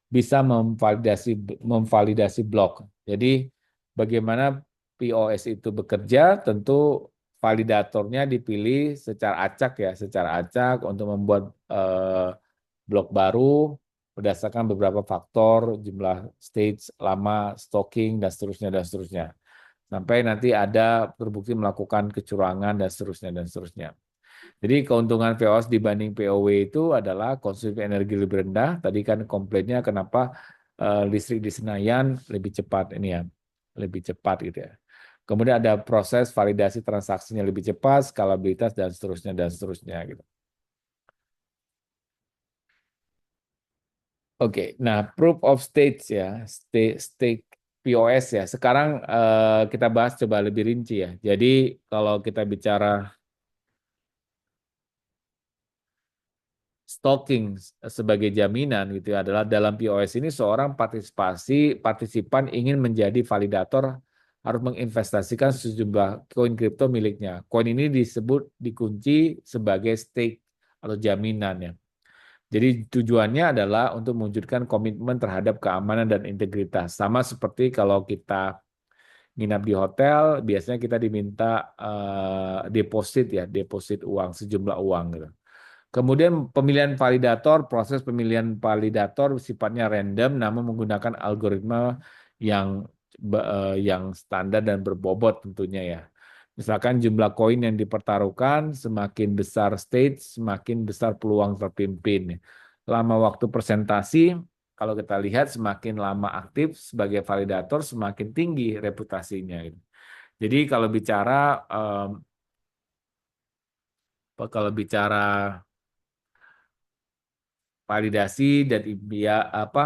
bisa memvalidasi blok. Jadi bagaimana POS itu bekerja, tentu validatornya dipilih secara acak ya, secara acak untuk membuat blok baru berdasarkan beberapa faktor, jumlah stage, lama, stalking, dan seterusnya, dan seterusnya. Sampai nanti ada terbukti melakukan kecurangan, dan seterusnya, dan seterusnya. Jadi keuntungan VOS dibanding POW itu adalah konsumsi energi lebih rendah. Tadi kan komplainnya kenapa listrik di Senayan lebih cepat ini ya, lebih cepat gitu ya. Kemudian ada proses validasi transaksinya lebih cepat, skalabilitas dan seterusnya gitu. Oke, nah proof of stakes ya, stake POS ya. Sekarang kita bahas coba lebih rinci ya. Jadi kalau kita bicara stalking sebagai jaminan gitu ya, adalah dalam POS ini seorang partisipan ingin menjadi validator harus menginvestasikan sejumlah koin kripto miliknya. Koin ini disebut dikunci sebagai stake atau jaminan ya. Jadi tujuannya adalah untuk mewujudkan komitmen terhadap keamanan dan integritas. Sama seperti kalau kita nginap di hotel, biasanya kita diminta deposit ya, deposit uang, sejumlah uang gitu. Kemudian pemilihan validator, proses pemilihan validator sifatnya random, namun menggunakan algoritma yang yang standar dan berbobot tentunya ya. Misalkan jumlah koin yang dipertaruhkan, semakin besar stage, semakin besar peluang terpimpin. Lama waktu presentasi, kalau kita lihat semakin lama aktif sebagai validator, semakin tinggi reputasinya. Jadi kalau bicara validasi dan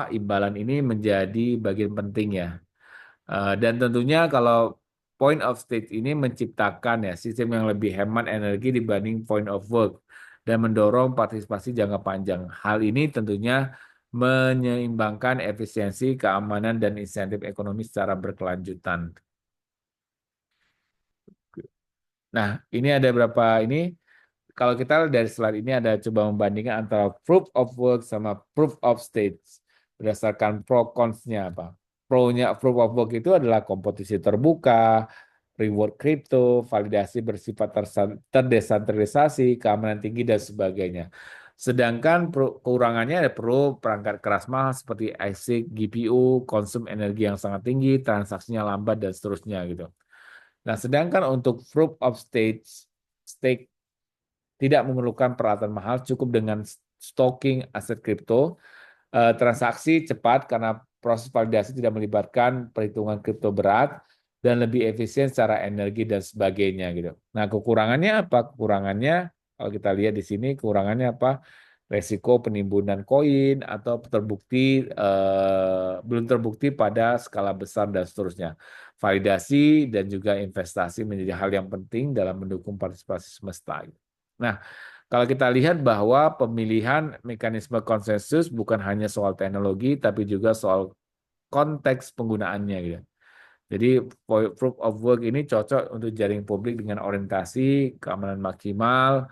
imbalan ini menjadi bagian penting ya. Dan tentunya kalau point of state ini menciptakan ya sistem yang lebih hemat energi dibanding point of work dan mendorong partisipasi jangka panjang. Hal ini tentunya menyeimbangkan efisiensi, keamanan, dan insentif ekonomi secara berkelanjutan. Nah, ini ada berapa ini. Kalau kita dari slide ini ada coba membandingkan antara proof of work sama proof of stakes berdasarkan pro cons-nya apa. Pro-nya proof of work itu adalah kompetisi terbuka, reward crypto, validasi bersifat terdesentralisasi, keamanan tinggi dan sebagainya. Sedangkan kekurangannya ada perlu perangkat keras mahal seperti ASIC, GPU, konsum energi yang sangat tinggi, transaksinya lambat dan seterusnya gitu. Nah, sedangkan untuk proof of stake tidak memerlukan peralatan mahal, cukup dengan stalking aset kripto. Transaksi cepat karena proses validasi tidak melibatkan perhitungan kripto berat dan lebih efisien secara energi dan sebagainya gitu. Nah, kekurangannya apa? Kekurangannya kalau kita lihat di sini kekurangannya apa? Resiko penimbunan koin atau belum terbukti pada skala besar dan seterusnya. Validasi dan juga investasi menjadi hal yang penting dalam mendukung partisipasi semesta. Nah, kalau kita lihat bahwa pemilihan mekanisme konsensus bukan hanya soal teknologi, tapi juga soal konteks penggunaannya gitu. Jadi proof of work ini cocok untuk jaring publik dengan orientasi keamanan maksimal.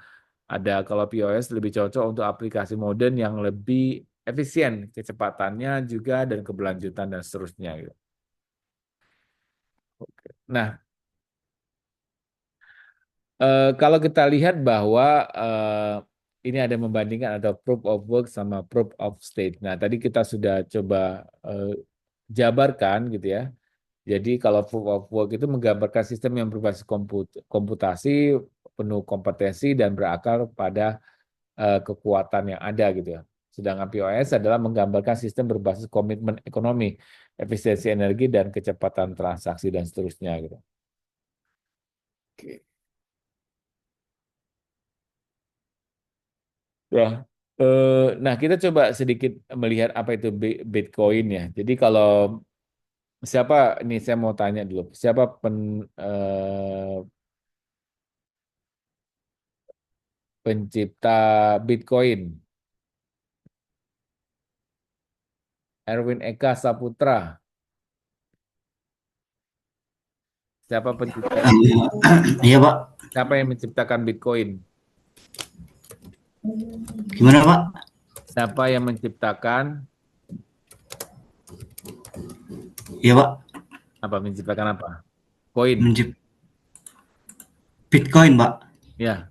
Ada kalau POS lebih cocok untuk aplikasi modern yang lebih efisien kecepatannya juga dan keberlanjutan dan seterusnya gitu. Nah, kalau kita lihat bahwa ini ada membandingkan ada proof of work sama proof of state. Nah, tadi kita sudah coba jabarkan gitu ya. Jadi kalau proof of work itu menggambarkan sistem yang berbasis komputasi, penuh kompetensi dan berakar pada kekuatan yang ada gitu ya. Sedangkan POS adalah menggambarkan sistem berbasis komitmen ekonomi, efisiensi energi dan kecepatan transaksi dan seterusnya gitu. Oke. Ya, nah kita coba sedikit melihat apa itu Bitcoin ya. Jadi kalau siapa ini saya mau tanya dulu, siapa pencipta Bitcoin? Erwin Eka Saputra. Siapa pencipta? Iya, Pak. Siapa yang menciptakan Bitcoin? Gimana, Pak? Siapa yang menciptakan Iya, Pak. menciptakan apa? Koin. Mencip Bitcoin, Pak. Ya,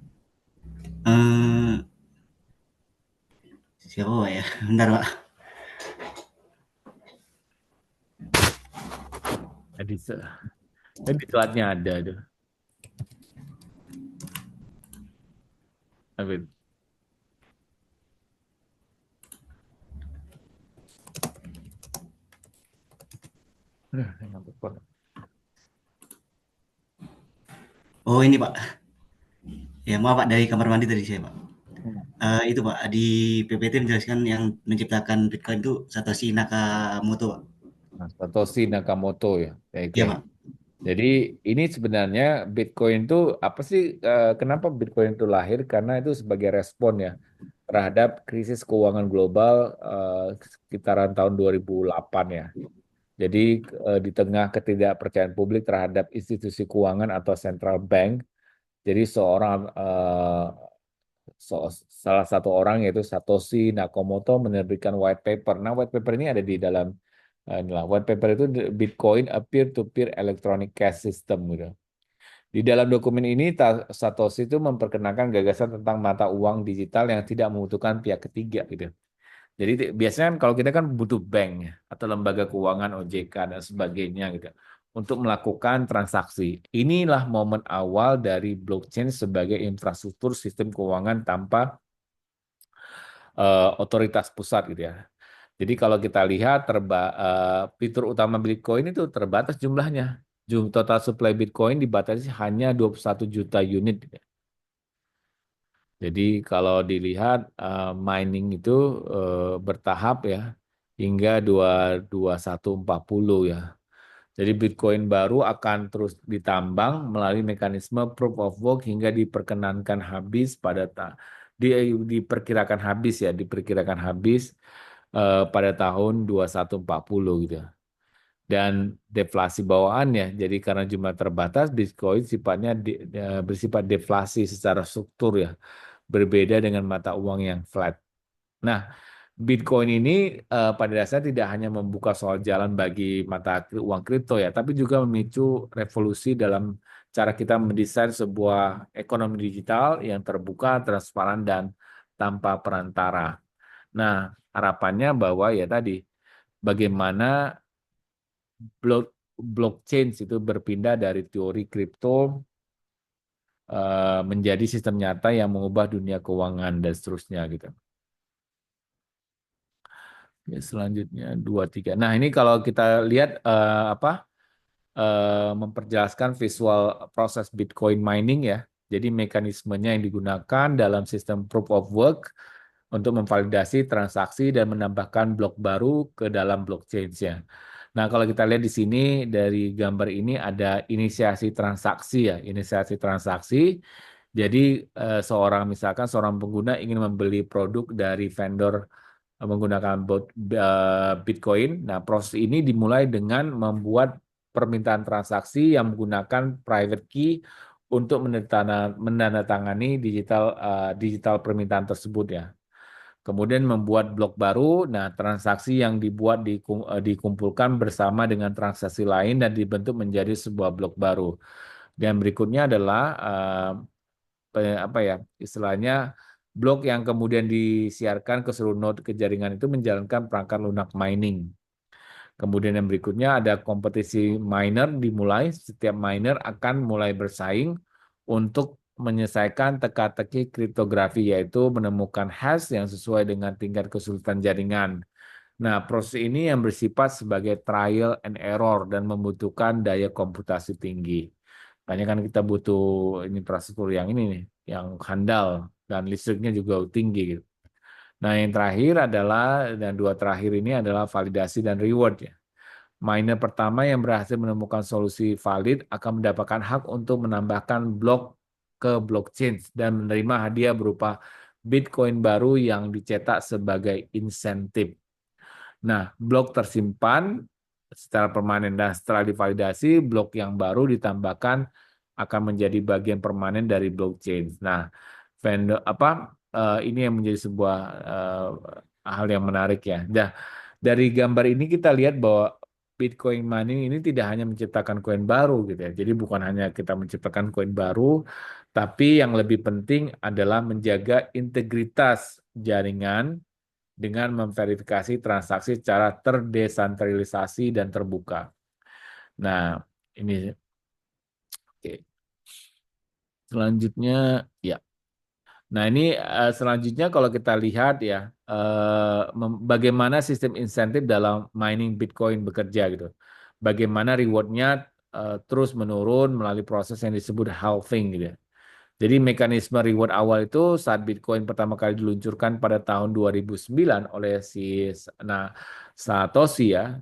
Eh, siapa, Pak ya? Bentar, Pak. di slide-nya ada tuh. Tapi Oh, ini, Pak. Ya, maaf, Pak, dari kamar mandi tadi saya, Pak. Itu, Pak, di PPT menjelaskan yang menciptakan Bitcoin itu Satoshi Nakamoto, Pak. Satoshi Nakamoto ya. Oke. Iya, Pak. Jadi ini sebenarnya Bitcoin itu apa sih? Kenapa Bitcoin itu lahir? Karena itu sebagai respon ya terhadap krisis keuangan global sekitaran tahun 2008 ya. Jadi di tengah ketidakpercayaan publik terhadap institusi keuangan atau central bank, jadi salah satu orang yaitu Satoshi Nakamoto menerbitkan white paper. Nah, white paper ini ada di dalam inilah white paper itu Bitcoin a peer-to-peer electronic cash system gitu. Di dalam dokumen ini Satoshi itu memperkenalkan gagasan tentang mata uang digital yang tidak membutuhkan pihak ketiga gitu. Jadi biasanya kan kalau kita kan butuh bank ya, atau lembaga keuangan OJK dan sebagainya gitu untuk melakukan transaksi. Inilah momen awal dari blockchain sebagai infrastruktur sistem keuangan tanpa otoritas pusat gitu ya. Jadi kalau kita lihat fitur utama Bitcoin itu terbatas jumlahnya. Total supply Bitcoin dibatasi hanya 21 juta unit gitu ya. Jadi kalau dilihat mining itu bertahap ya hingga 2140 ya. Jadi Bitcoin baru akan terus ditambang melalui mekanisme proof of work hingga diperkenankan habis diperkirakan habis ya, diperkirakan habis pada tahun 2140 gitu ya. Dan deflasi bawaannya, jadi karena jumlah terbatas, Bitcoin sifatnya bersifat deflasi secara struktur ya, berbeda dengan mata uang yang flat. Nah, Bitcoin ini pada dasarnya tidak hanya membuka soal jalan bagi mata uang kripto ya, tapi juga memicu revolusi dalam cara kita mendesain sebuah ekonomi digital yang terbuka, transparan, dan tanpa perantara. Nah, harapannya bahwa ya tadi, bagaimana blockchain itu berpindah dari teori kripto menjadi sistem nyata yang mengubah dunia keuangan dan seterusnya gitu. Ya, selanjutnya 2, 3. Nah, ini kalau kita lihat memperjelaskan visual proses Bitcoin mining ya. Jadi mekanismenya yang digunakan dalam sistem proof of work untuk memvalidasi transaksi dan menambahkan blok baru ke dalam blockchain-nya. Nah, kalau kita lihat di sini dari gambar ini ada inisiasi transaksi ya, inisiasi transaksi. Jadi misalkan seorang pengguna ingin membeli produk dari vendor menggunakan Bitcoin. Nah, proses ini dimulai dengan membuat permintaan transaksi yang menggunakan private key untuk menandatangani digital permintaan tersebut ya. Kemudian membuat blok baru. Nah, transaksi yang dibuat dikumpulkan bersama dengan transaksi lain dan dibentuk menjadi sebuah blok baru. Dan berikutnya adalah istilahnya blok yang kemudian disiarkan ke seluruh node ke jaringan itu menjalankan perangkat lunak mining. Kemudian yang berikutnya ada kompetisi miner dimulai. Setiap miner akan mulai bersaing untuk menyelesaikan teka-teki kriptografi, yaitu menemukan hash yang sesuai dengan tingkat kesulitan jaringan. Nah, proses ini yang bersifat sebagai trial and error dan membutuhkan daya komputasi tinggi. Makanya kan kita butuh infrastruktur yang ini nih, yang handal dan listriknya juga tinggi gitu. Nah, yang terakhir adalah, dan dua terakhir ini adalah validasi dan reward ya. Miner pertama yang berhasil menemukan solusi valid akan mendapatkan hak untuk menambahkan blok ke blockchain dan menerima hadiah berupa Bitcoin baru yang dicetak sebagai insentif. Nah, blok tersimpan secara permanen dan setelah divalidasi, blok yang baru ditambahkan akan menjadi bagian permanen dari blockchain. Nah, vendor ini yang menjadi sebuah hal yang menarik ya. Nah, dari gambar ini kita lihat bahwa Bitcoin mining ini tidak hanya menciptakan koin baru gitu ya. Jadi bukan hanya kita menciptakan koin baru, tapi yang lebih penting adalah menjaga integritas jaringan dengan memverifikasi transaksi secara terdesentralisasi dan terbuka. Nah, ini oke. Selanjutnya ya. Nah, ini selanjutnya kalau kita lihat ya, bagaimana sistem insentif dalam mining Bitcoin bekerja gitu. Bagaimana rewardnya terus menurun melalui proses yang disebut halving gitu ya. Jadi mekanisme reward awal itu saat Bitcoin pertama kali diluncurkan pada tahun 2009 oleh nah, Satoshi ya,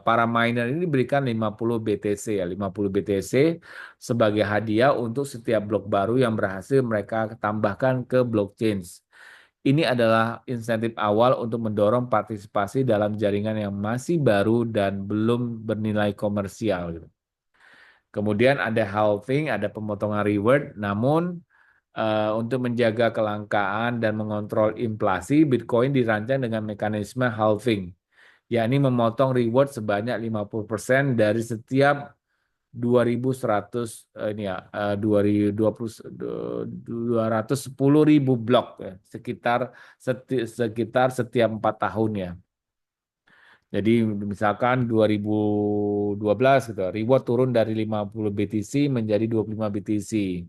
para miner ini diberikan 50 BTC ya, 50 BTC sebagai hadiah untuk setiap blok baru yang berhasil mereka tambahkan ke blockchain. Ini adalah insentif awal untuk mendorong partisipasi dalam jaringan yang masih baru dan belum bernilai komersial gitu. Kemudian ada halving, ada pemotongan reward, namun untuk menjaga kelangkaan dan mengontrol inflasi, Bitcoin dirancang dengan mekanisme halving, yakni memotong reward sebanyak 50% dari setiap 2.100 ini ya 210.000 blok ya, sekitar setiap 4 tahun ya. Jadi misalkan 2012 gitu, reward turun dari 50 BTC menjadi 25 BTC.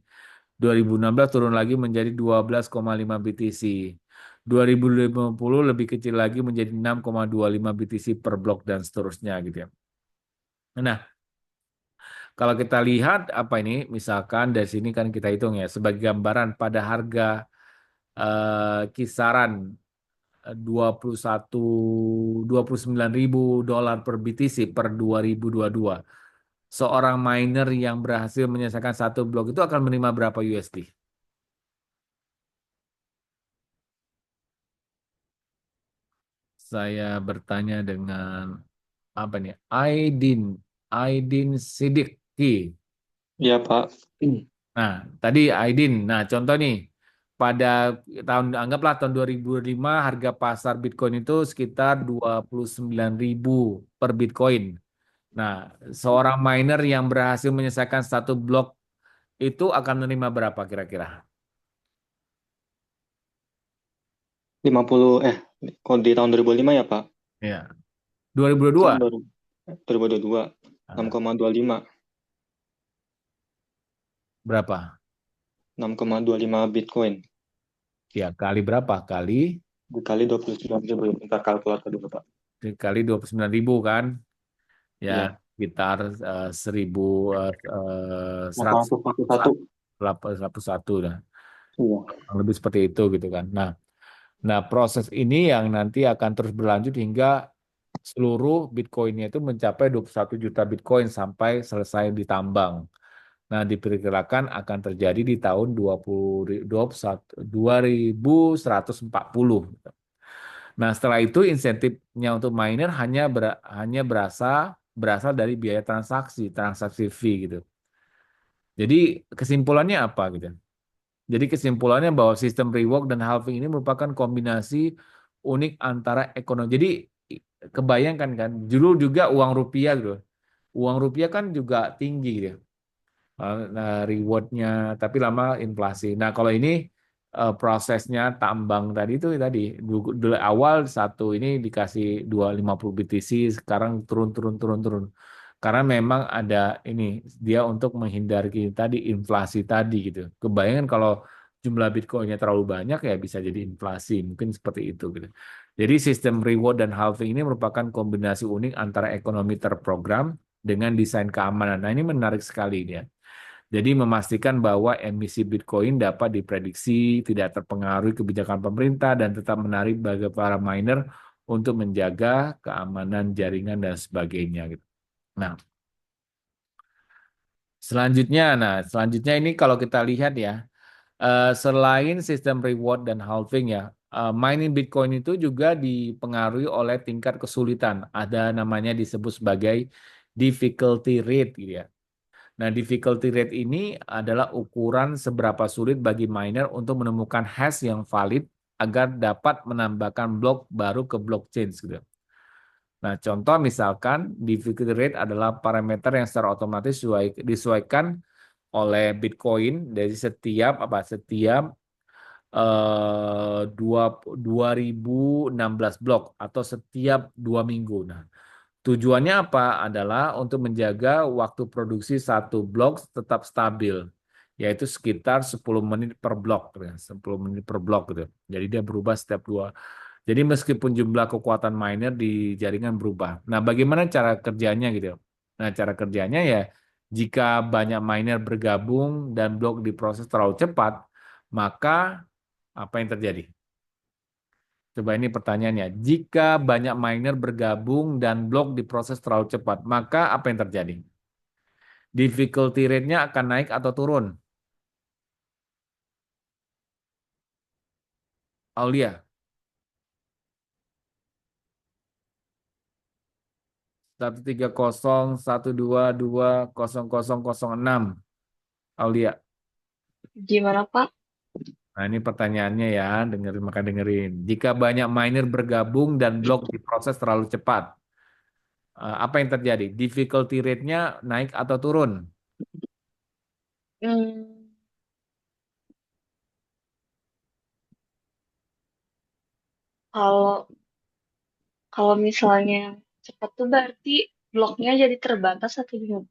2016 turun lagi menjadi 12,5 BTC. 2050 lebih kecil lagi menjadi 6,25 BTC per blok dan seterusnya gitu ya. Nah, kalau kita lihat apa ini, misalkan dari sini kan kita hitung ya sebagai gambaran pada harga kisaran 29.000 dolar per BTC per 2022. Seorang miner yang berhasil menyelesaikan satu blok itu akan menerima berapa USD? Saya bertanya dengan apa nih? Aidin Siddiqui. Iya, Pak. Nah, tadi Aidin. Nah, contoh nih. Pada anggaplah tahun 2005 harga pasar Bitcoin itu sekitar 29.000 per Bitcoin. Nah, seorang miner yang berhasil menyelesaikan satu blok itu akan menerima berapa kira-kira? 50, kalau di tahun 2005 ya, Pak? Ya, 2022. Kan 2022, Nah, 6,25. berapa? 6,25 Bitcoin. Ya, kali berapa? Kali Dikali 29.000. Bentar kalkulator dulu, Pak. kali 29.000 kan? Ya, Iya. sekitar 1.100 841. dah. Iya. Lebih seperti itu gitu kan. Nah, proses ini yang nanti akan terus berlanjut hingga seluruh Bitcoin-nya itu mencapai 21 juta Bitcoin sampai selesai ditambang. Nah, diperkirakan akan terjadi di tahun 2140. Nah, setelah itu insentifnya untuk miner hanya berasal dari biaya transaksi fee gitu. Jadi kesimpulannya apa gitu? Jadi kesimpulannya bahwa sistem reward dan halving ini merupakan kombinasi unik antara ekonomi. Jadi kebayangkan kan, dulu juga uang rupiah gitu. Uang rupiah kan juga tinggi gitu. Nah, rewardnya, tapi lama inflasi. Nah, kalau ini prosesnya tambang tadi dulu awal satu ini dikasih 250 BTC, sekarang turun. Karena memang ada ini dia untuk menghindari tadi inflasi tadi gitu. Kebayangkan kalau jumlah Bitcoinnya terlalu banyak ya bisa jadi inflasi, mungkin seperti itu gitu. Jadi sistem reward dan halving ini merupakan kombinasi unik antara ekonomi terprogram dengan desain keamanan. Nah, ini menarik sekali ya. Jadi memastikan bahwa emisi Bitcoin dapat diprediksi, tidak terpengaruhi kebijakan pemerintah, dan tetap menarik bagi para miner untuk menjaga keamanan jaringan dan sebagainya. Gitu. Nah, selanjutnya ini kalau kita lihat ya, selain sistem reward dan halving ya, mining Bitcoin itu juga dipengaruhi oleh tingkat kesulitan. Ada namanya disebut sebagai difficulty rate gitu ya. Nah, difficulty rate ini adalah ukuran seberapa sulit bagi miner untuk menemukan hash yang valid agar dapat menambahkan blok baru ke blockchain gitu. Nah, contoh misalkan difficulty rate adalah parameter yang secara otomatis disesuaikan oleh Bitcoin dari setiap 2016 blok atau setiap 2 minggu. Nah, tujuannya apa? Adalah untuk menjaga waktu produksi satu blok tetap stabil, yaitu sekitar 10 menit per blok, ya. 10 menit per blok gitu. Jadi dia berubah setiap dua. Jadi meskipun jumlah kekuatan miner di jaringan berubah. Nah, bagaimana cara kerjanya gitu? Nah, cara kerjanya ya jika banyak miner bergabung dan blok diproses terlalu cepat, maka apa yang terjadi? Coba ini pertanyaannya. Jika banyak miner bergabung dan blok diproses terlalu cepat, maka apa yang terjadi? Difficulty rate-nya akan naik atau turun? Aulia, 130 122 0006. Aulia. Gimana, Pak? Nah, ini pertanyaannya ya, dengerin maka dengerin. Jika banyak miner bergabung dan blok diproses terlalu cepat, apa yang terjadi? Difficulty rate-nya naik atau turun? Hmm, kalau kalau misalnya cepat tuh berarti bloknya jadi terbatas atau gimana?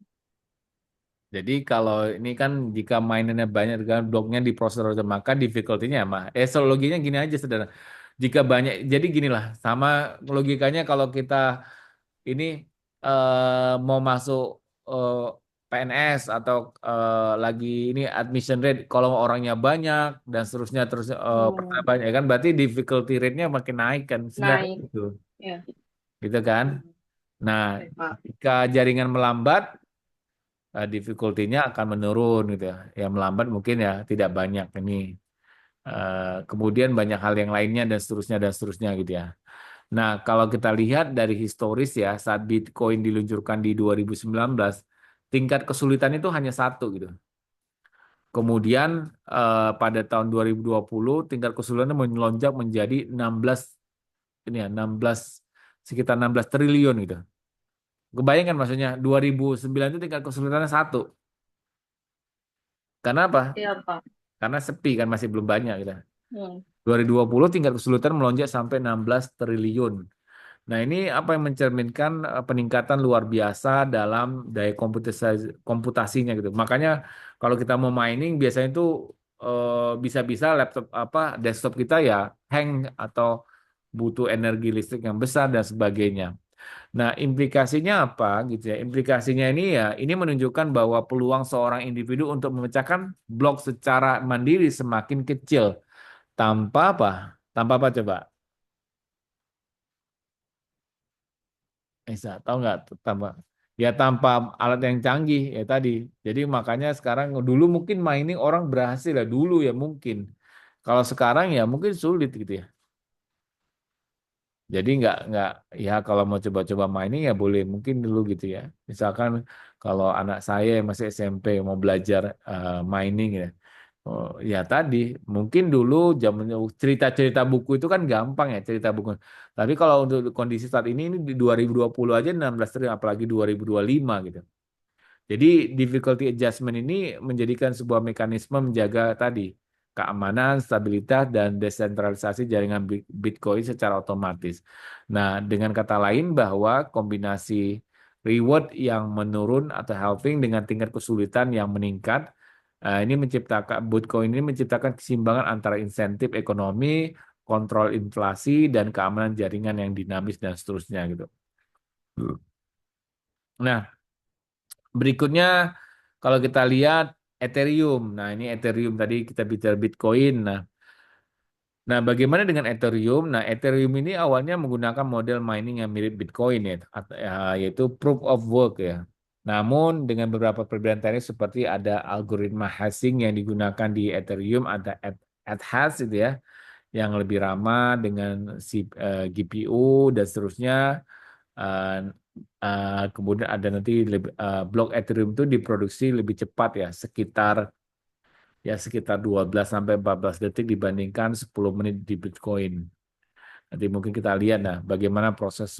Jadi kalau ini kan jika mainannya banyak dengan bloknya diproses terus, maka difficulty-nya mah. Loginya gini aja sederhana. Jika banyak, jadi gini lah, sama logikanya kalau kita ini mau masuk eh, PNS atau lagi ini admission rate, kalau orangnya banyak dan seterusnya terus Hmm, pertanyaan banyak kan, berarti difficulty rate-nya makin naik kan, sederhana naik. gitu, Ya. gitu kan. Nah, Oke, Pak. jika jaringan melambat difficulty-nya akan menurun gitu ya. Yang melambat mungkin ya tidak banyak ini. Kemudian banyak hal yang lainnya dan seterusnya gitu ya. Nah, kalau kita lihat dari historis ya, saat Bitcoin diluncurkan di 2019, tingkat kesulitan itu hanya satu gitu. Kemudian pada tahun 2020 tingkat kesulitannya melonjak menjadi 16 ini ya, 16 sekitar 16 triliun gitu. Kebayangkan maksudnya 2009 itu tingkat kesulitannya satu. Karena apa? Iya, Pak. Karena sepi kan masih belum banyak gitu. Hmm. 2020 tingkat kesulitan melonjak sampai 16 triliun. Nah, ini apa yang mencerminkan peningkatan luar biasa dalam daya komputasinya gitu. Makanya kalau kita mau mining biasanya itu bisa-bisa laptop apa desktop kita ya hang atau butuh energi listrik yang besar dan sebagainya. Nah, implikasinya apa gitu ya? Implikasinya ini ya, ini menunjukkan bahwa peluang seorang individu untuk memecahkan blok secara mandiri semakin kecil. Tanpa apa? Tanpa apa coba? Tahu nggak? Tanpa ya tanpa alat yang canggih ya tadi. Jadi makanya sekarang dulu mungkin mining orang berhasil ya dulu ya mungkin. Kalau sekarang ya mungkin sulit gitu ya. Jadi nggak ya kalau mau coba-coba mining ya boleh mungkin dulu gitu ya. Misalkan kalau anak saya yang masih SMP mau belajar mining ya. Oh, ya tadi mungkin dulu zaman cerita-cerita buku itu kan gampang ya cerita buku. Tapi kalau untuk kondisi saat ini di 2020 aja 16 triliun apalagi 2025 gitu. Jadi difficulty adjustment ini menjadikan sebuah mekanisme menjaga tadi keamanan, stabilitas, dan desentralisasi jaringan Bitcoin secara otomatis. Nah, dengan kata lain bahwa kombinasi reward yang menurun atau halving dengan tingkat kesulitan yang meningkat, ini menciptakan Bitcoin ini menciptakan keseimbangan antara insentif ekonomi, kontrol inflasi, dan keamanan jaringan yang dinamis dan seterusnya gitu. Nah, berikutnya, kalau kita lihat Ethereum. Nah, ini Ethereum tadi kita bicara Bitcoin. Nah, bagaimana dengan Ethereum? Nah, Ethereum ini awalnya menggunakan model mining yang mirip Bitcoin ya, yaitu proof of work ya. Namun dengan beberapa perbedaan teknis seperti ada algoritma hashing yang digunakan di Ethereum, ada Ethash itu ya, yang lebih ramah dengan GPU dan seterusnya. Eh, Kemudian ada nanti blok Ethereum itu diproduksi lebih cepat sekitar 12 sampai 14 detik dibandingkan 10 menit di Bitcoin. Nanti mungkin kita lihat bagaimana proses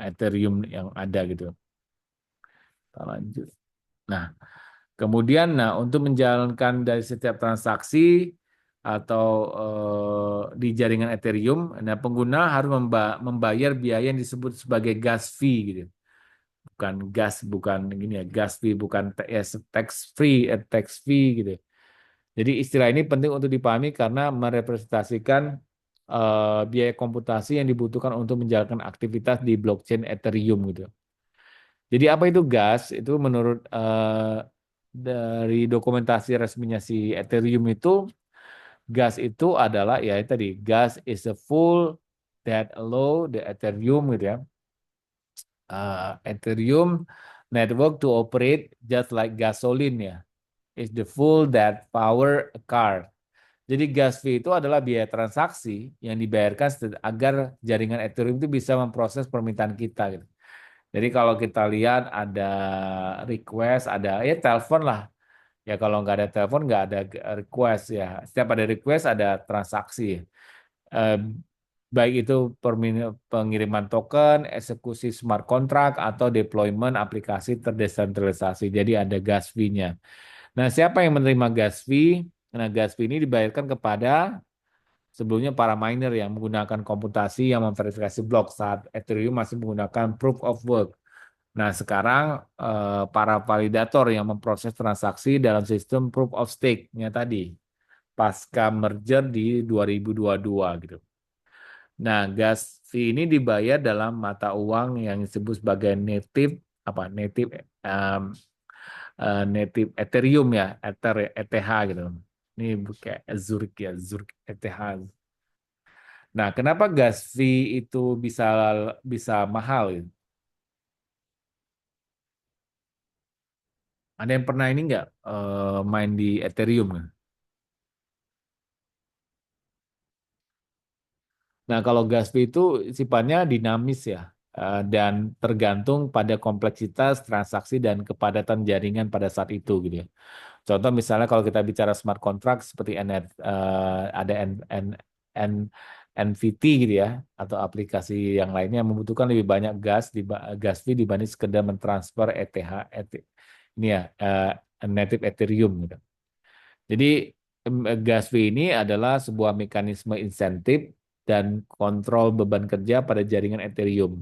Ethereum yang ada gitu. Kita lanjut. Nah, kemudian untuk menjalankan dari setiap transaksi atau di jaringan Ethereum, pengguna harus membayar biaya yang disebut sebagai gas fee gitu. Bukan gini ya, gas fee bukan tax fee gitu. Jadi istilah ini penting untuk dipahami karena merepresentasikan biaya komputasi yang dibutuhkan untuk menjalankan aktivitas di blockchain Ethereum gitu. Jadi apa itu gas? Itu menurut dari dokumentasi resminya si Ethereum itu, gas itu adalah ya tadi, gas is a full that allow the Ethereum gitu ya. Ethereum network to operate just like gasoline ya. Is the full that power a car. Jadi gas fee itu adalah biaya transaksi yang dibayarkan agar jaringan Ethereum itu bisa memproses permintaan kita gitu. Jadi kalau kita lihat ada request, ada ya telepon lah. Ya kalau nggak ada telepon nggak ada request ya. Setiap ada request ada transaksi. Eh, Baik itu pengiriman token, eksekusi smart contract atau deployment aplikasi terdesentralisasi. Jadi ada gas fee-nya. Nah, siapa yang menerima gas fee? Nah, gas fee ini dibayarkan kepada sebelumnya para miner yang menggunakan komputasi yang memverifikasi blok saat Ethereum masih menggunakan proof of work. Nah, sekarang para validator yang memproses transaksi dalam sistem proof of stake-nya tadi pasca merger di 2022 gitu. Nah, gas fee ini dibayar dalam mata uang yang disebut sebagai native Ethereum ya, ETH gitu. Ini kayak Zurich ETH. Nah, kenapa gas fee itu bisa bisa mahal gitu? Ada yang pernah ini nggak main di Ethereum? Nah, kalau gas fee itu sifatnya dinamis ya, dan tergantung pada kompleksitas transaksi dan kepadatan jaringan pada saat itu gitu ya. Contoh misalnya kalau kita bicara smart contract seperti ada N- NVT gitu ya, atau aplikasi yang lainnya yang membutuhkan lebih banyak gas fee dibanding sekedar mentransfer ini ya, native Ethereum gitu. Jadi gas fee ini adalah sebuah mekanisme insentif dan kontrol beban kerja pada jaringan Ethereum,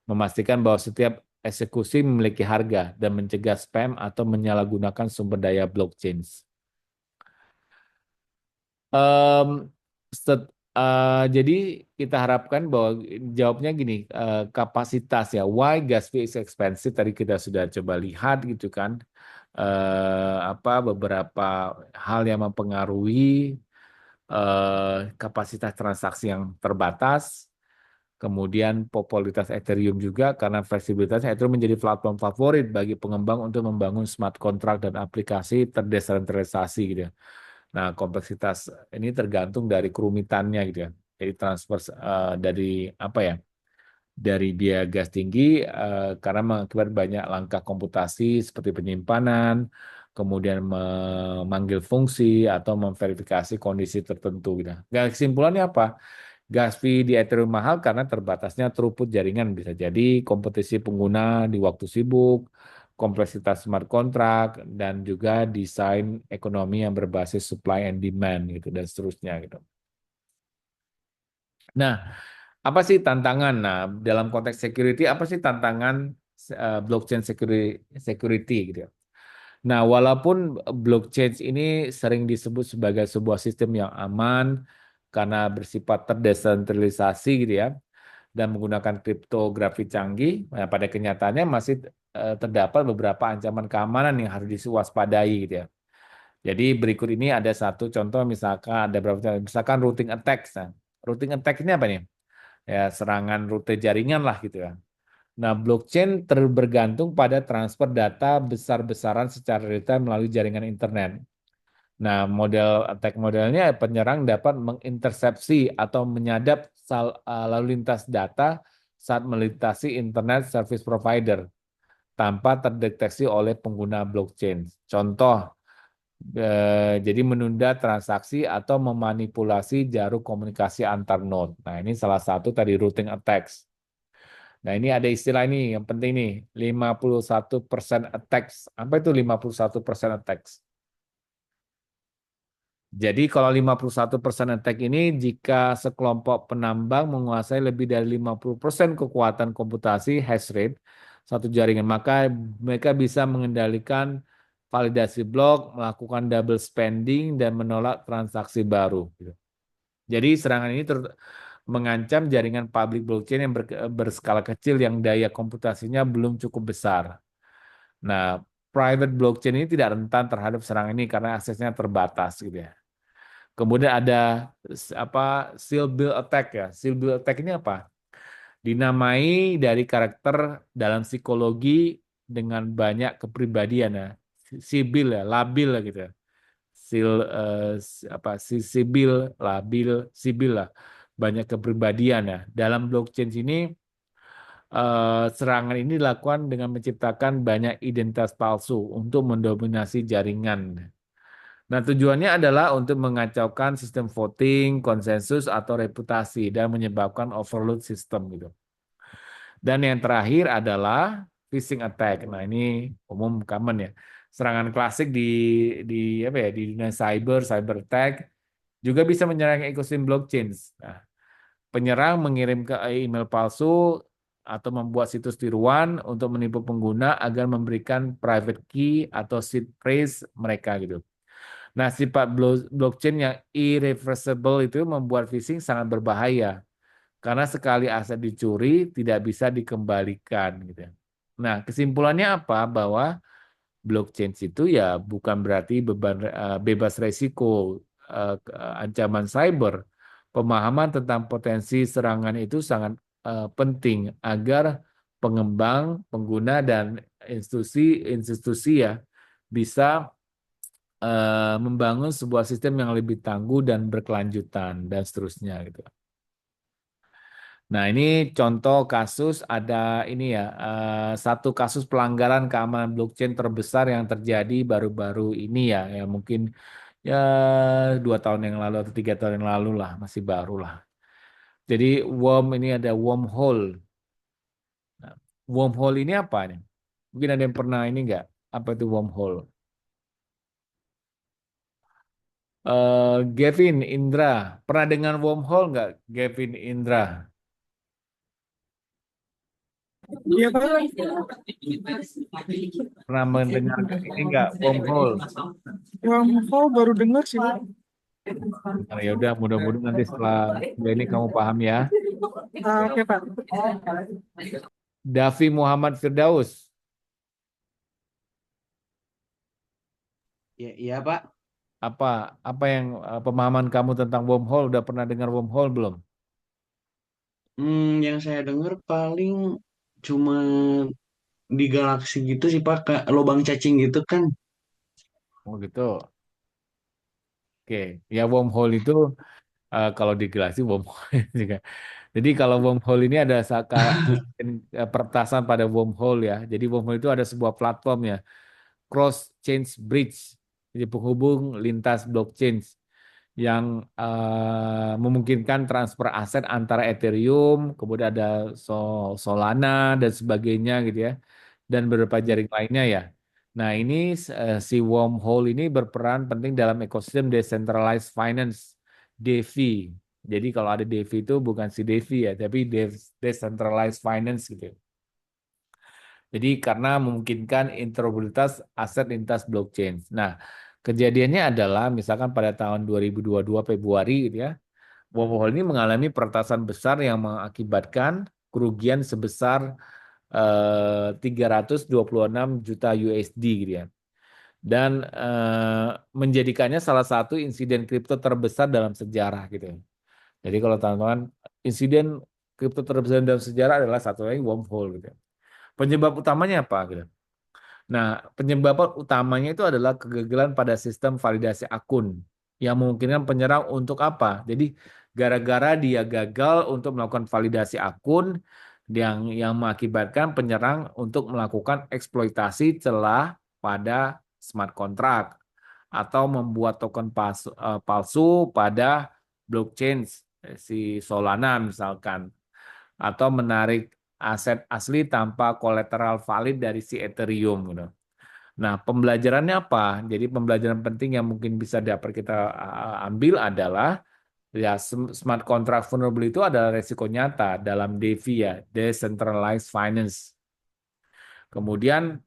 memastikan bahwa setiap eksekusi memiliki harga dan mencegah spam atau menyalahgunakan sumber daya blockchain. Em, jadi kita harapkan bahwa jawabnya gini, kapasitas ya, why gas fee is expensive tadi kita sudah coba lihat gitu kan, apa beberapa hal yang mempengaruhi kapasitas transaksi yang terbatas, kemudian popularitas Ethereum juga karena fleksibilitas Ethereum menjadi platform favorit bagi pengembang untuk membangun smart contract dan aplikasi terdesentralisasi gitu ya. Nah, kompleksitas ini tergantung dari kerumitannya gitu ya. Jadi transfer dari apa ya? Dari biaya gas tinggi karena mengakibat banyak langkah komputasi seperti penyimpanan, kemudian memanggil fungsi atau memverifikasi kondisi tertentu gitu. Nah, kesimpulannya apa? Gas fee di Ethereum mahal karena terbatasnya throughput jaringan, bisa jadi kompetisi pengguna di waktu sibuk, kompleksitas smart contract, dan juga desain ekonomi yang berbasis supply and demand gitu dan seterusnya gitu. Nah, apa sih tantangan? Nah, dalam konteks security apa sih tantangan blockchain security gitu ya? Nah, walaupun blockchain ini sering disebut sebagai sebuah sistem yang aman karena bersifat terdesentralisasi gitu ya, dan menggunakan kriptografi canggih, nah, pada kenyataannya masih terdapat beberapa ancaman keamanan yang harus diwaspadai gitu ya. Jadi berikut ini ada satu contoh, misalkan ada beberapa contoh, misalkan routing attack. Nah, routing attack ini apa nih? Ya, serangan rute jaringan lah gitu ya. Nah, blockchain bergantung pada transfer data besar-besaran secara real time melalui jaringan internet. Nah, attack modelnya penyerang dapat mengintersepsi atau menyadap lalu lintas data saat melintasi internet service provider tanpa terdeteksi oleh pengguna blockchain. Contoh, jadi menunda transaksi atau memanipulasi jarum komunikasi antar node. Nah, ini salah satu tadi routing attacks. Nah, ini ada istilah ini yang penting nih, 51% attacks. Apa itu 51% attacks? Jadi kalau 51% attack ini jika sekelompok penambang menguasai lebih dari 50% kekuatan komputasi hash rate satu jaringan, maka mereka bisa mengendalikan validasi blok, melakukan double spending, dan menolak transaksi baru, gitu. Jadi serangan ini mengancam jaringan public blockchain yang berskala kecil yang daya komputasinya belum cukup besar. Nah, private blockchain ini tidak rentan terhadap serangan ini karena aksesnya terbatas, gitu ya. Kemudian ada apa, seal bill attack ya. Seal bill attack ini apa? Dinamai dari karakter dalam psikologi dengan banyak kepribadian ya. Sibil ya, labil lah gitu ya. Sil apa sibil, labil, sibil lah. Banyak kepribadian ya. Dalam blockchain ini serangan ini dilakukan dengan menciptakan banyak identitas palsu untuk mendominasi jaringan. Nah, tujuannya adalah untuk mengacaukan sistem voting, konsensus, atau reputasi, dan menyebabkan overload sistem gitu. Dan yang terakhir adalah phishing attack. Nah, ini umum common ya. Serangan klasik di apa ya, di dunia cyber attack juga bisa menyerang ekosistem blockchain. Nah, penyerang mengirim ke email palsu atau membuat situs tiruan untuk menipu pengguna agar memberikan private key atau seed phrase mereka gitu. Nah, sifat blockchain yang irreversible itu membuat phishing sangat berbahaya karena sekali aset dicuri tidak bisa dikembalikan gitu. Nah, kesimpulannya apa? Bahwa blockchain itu ya bukan berarti bebas resiko ancaman cyber. Pemahaman tentang potensi serangan itu sangat penting agar pengembang, pengguna dan institusi ya bisa membangun sebuah sistem yang lebih tangguh dan berkelanjutan dan seterusnya gitu. Nah, ini contoh kasus ada ini ya, satu kasus pelanggaran keamanan blockchain terbesar yang terjadi baru-baru ini ya, ya mungkin ya 2 tahun yang lalu atau 3 tahun yang lalu lah, masih baru lah. Jadi ini ada wormhole. Nah, wormhole ini apa nih? Mungkin ada yang pernah ini nggak? Apa itu wormhole? Gavin Indra, pernah dengar wormhole nggak, Gavin Indra? Iya Pak, Pernah mendengar ini nggak, wormhole? wormhole baru dengar sih Pak. Nah, ya udah, mudah-mudahan nanti setelah ini kamu paham ya. Oke Pak. Davi Muhammad Firdaus, Ya, iya Pak. apa apa yang pemahaman kamu tentang wormhole? Udah pernah dengar wormhole belum? Yang saya dengar paling cuma di galaksi gitu sih Pak, kayak lubang cacing gitu kan. Oh gitu. Oke, ya wormhole itu kalau di Galaxy wormhole juga. Jadi kalau wormhole ini ada peretasan pada wormhole ya. Jadi wormhole itu ada sebuah platform ya, cross chain bridge, jadi penghubung lintas blockchain yang memungkinkan transfer aset antara Ethereum, kemudian ada Solana dan sebagainya gitu ya, dan beberapa jaring lainnya ya. Nah, ini si wormhole ini berperan penting dalam ekosistem decentralized finance (DeFi). Jadi kalau ada DeFi itu bukan si DeFi ya, tapi decentralized finance gitu. Jadi karena memungkinkan interoperabilitas aset lintas blockchain. Nah, kejadiannya adalah misalkan pada tahun 2022 Februari gitu ya, wormhole ini mengalami peretasan besar yang mengakibatkan kerugian sebesar 326 juta USD gitu ya. Dan menjadikannya salah satu insiden kripto terbesar dalam sejarah gitu ya. Jadi kalau teman-teman, insiden kripto terbesar dalam sejarah adalah satu lagi wormhole gitu ya. Penyebab utamanya apa gitu? Nah, penyebab utamanya itu adalah kegagalan pada sistem validasi akun yang memungkinkan penyerang untuk apa? Jadi gara-gara dia gagal untuk melakukan validasi akun yang mengakibatkan penyerang untuk melakukan eksploitasi celah pada smart contract atau membuat token palsu pada blockchain si Solana misalkan atau menarik aset asli tanpa kolateral valid dari si Ethereum gitu. Nah, pembelajarannya apa? Jadi pembelajaran penting yang mungkin bisa dapat kita ambil adalah ya smart contract vulnerable itu adalah resiko nyata dalam DeFi ya, decentralized finance. Kemudian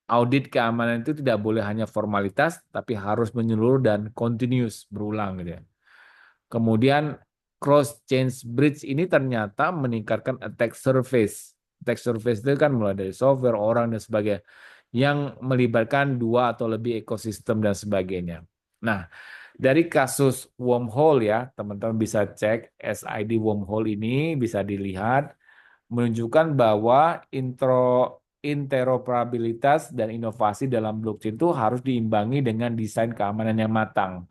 audit keamanan itu tidak boleh hanya formalitas tapi harus menyeluruh dan continuous berulang gitu ya. Kemudian cross chain bridge ini ternyata meningkatkan attack surface. Attack surface itu kan mulai dari software, orang dan sebagainya yang melibatkan dua atau lebih ekosistem dan sebagainya. Nah, dari kasus wormhole ya, teman-teman bisa cek SID wormhole ini bisa dilihat menunjukkan bahwa interoperabilitas dan inovasi dalam blockchain itu harus diimbangi dengan desain keamanan yang matang.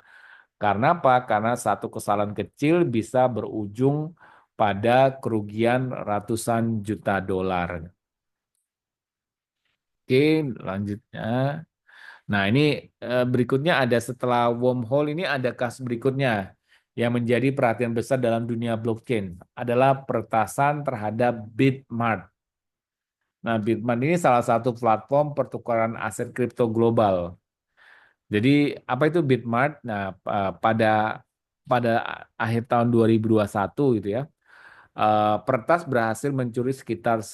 Karena apa? Karena satu kesalahan kecil bisa berujung pada kerugian ratusan juta dolar. Oke, lanjutnya. Nah, ini berikutnya ada setelah wormhole ini ada kasus berikutnya yang menjadi perhatian besar dalam dunia blockchain adalah peretasan terhadap Bitmart. Nah, Bitmart ini salah satu platform pertukaran aset kripto global. Jadi apa itu Bitmart? Nah, pada akhir tahun 2021 gitu ya. Peretas berhasil mencuri sekitar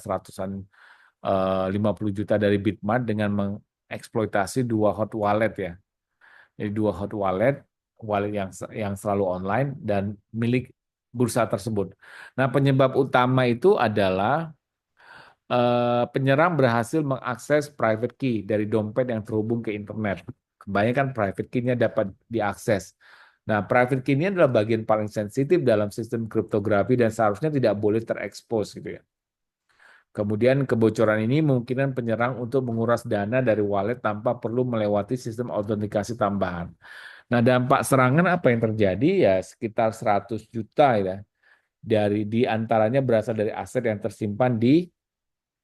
seratusan 50 juta dari Bitmart dengan mengeksploitasi dua hot wallet ya. Jadi dua hot wallet yang selalu online dan milik bursa tersebut. Nah, penyebab utama itu adalah penyerang berhasil mengakses private key dari dompet yang terhubung ke internet. Kebanyakan private key-nya dapat diakses. Nah, private key ini adalah bagian paling sensitif dalam sistem kriptografi dan seharusnya tidak boleh terekspos gitu ya. Kemudian kebocoran ini memungkinkan penyerang untuk menguras dana dari wallet tanpa perlu melewati sistem autentikasi tambahan. Nah, dampak serangan apa yang terjadi? Ya sekitar 100 juta ya. Di antaranya berasal dari aset yang tersimpan di